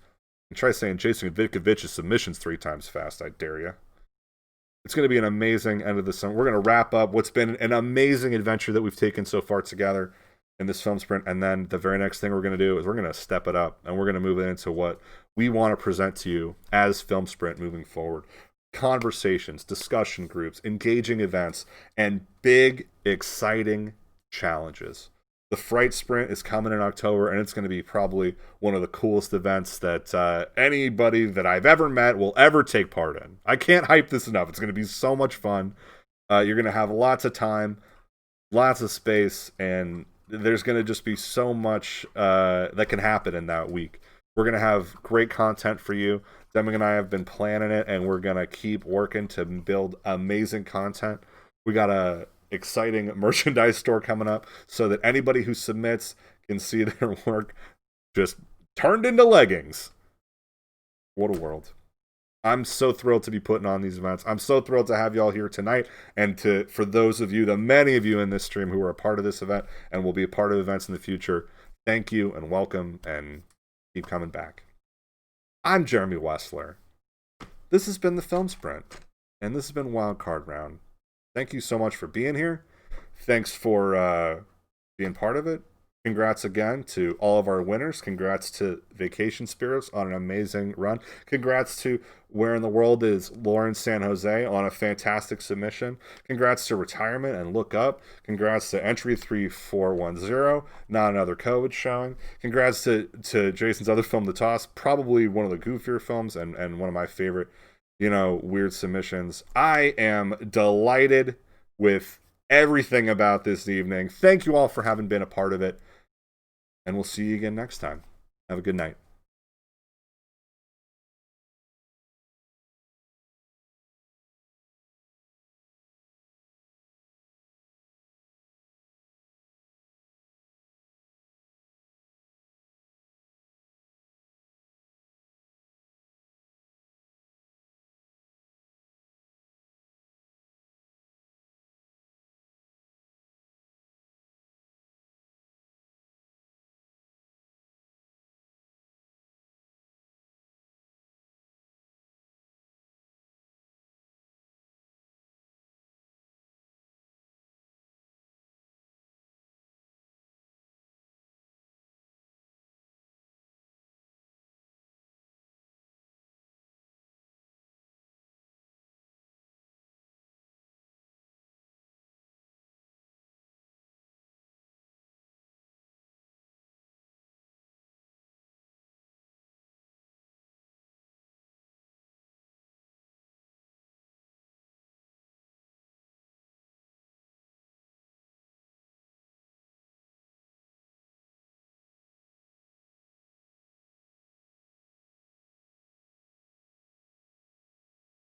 And try saying Jason Vikovich's submissions 3 times fast, I dare you. It's going to be an amazing end of the summer. We're going to wrap up what's been an amazing adventure that we've taken so far together in this film sprint. And then the very next thing we're going to do is we're going to step it up, and we're going to move it into what we want to present to you as Film Sprint moving forward. Conversations, discussion groups, engaging events, and big, exciting challenges. The Fright Sprint is coming in October, and it's going to be probably one of the coolest events that anybody that I've ever met will ever take part in. I can't hype this enough. It's going to be so much fun. You're going to have lots of time, lots of space, and there's going to just be so much that can happen in that week. We're going to have great content for you. Deming and I have been planning it, and we're going to keep working to build amazing content. We got a exciting merchandise store coming up so that anybody who submits can see their work just turned into leggings. What a world. I'm so thrilled to be putting on these events. I'm so thrilled to have y'all here tonight, and for those of you, the many of you in this stream who are a part of this event and will be a part of events in the future, thank you and welcome, and keep coming back. I'm Jeremy Wessler. This has been the Film Sprint, and this has been Wildcard Round. Thank you so much for being here. Thanks for being part of it. Congrats again to all of our winners. Congrats to Vacation Spirits on an amazing run. Congrats to Where in the World is Lauren San Jose on a fantastic submission. Congrats to Retirement and Look Up. Congrats to Entry 3410, Not Another COVID showing. Congrats to Jason's other film, The Toss, probably one of the goofier films and one of my favorite weird submissions. I am delighted with everything about this evening. Thank you all for having been a part of it. And we'll see you again next time. Have a good night.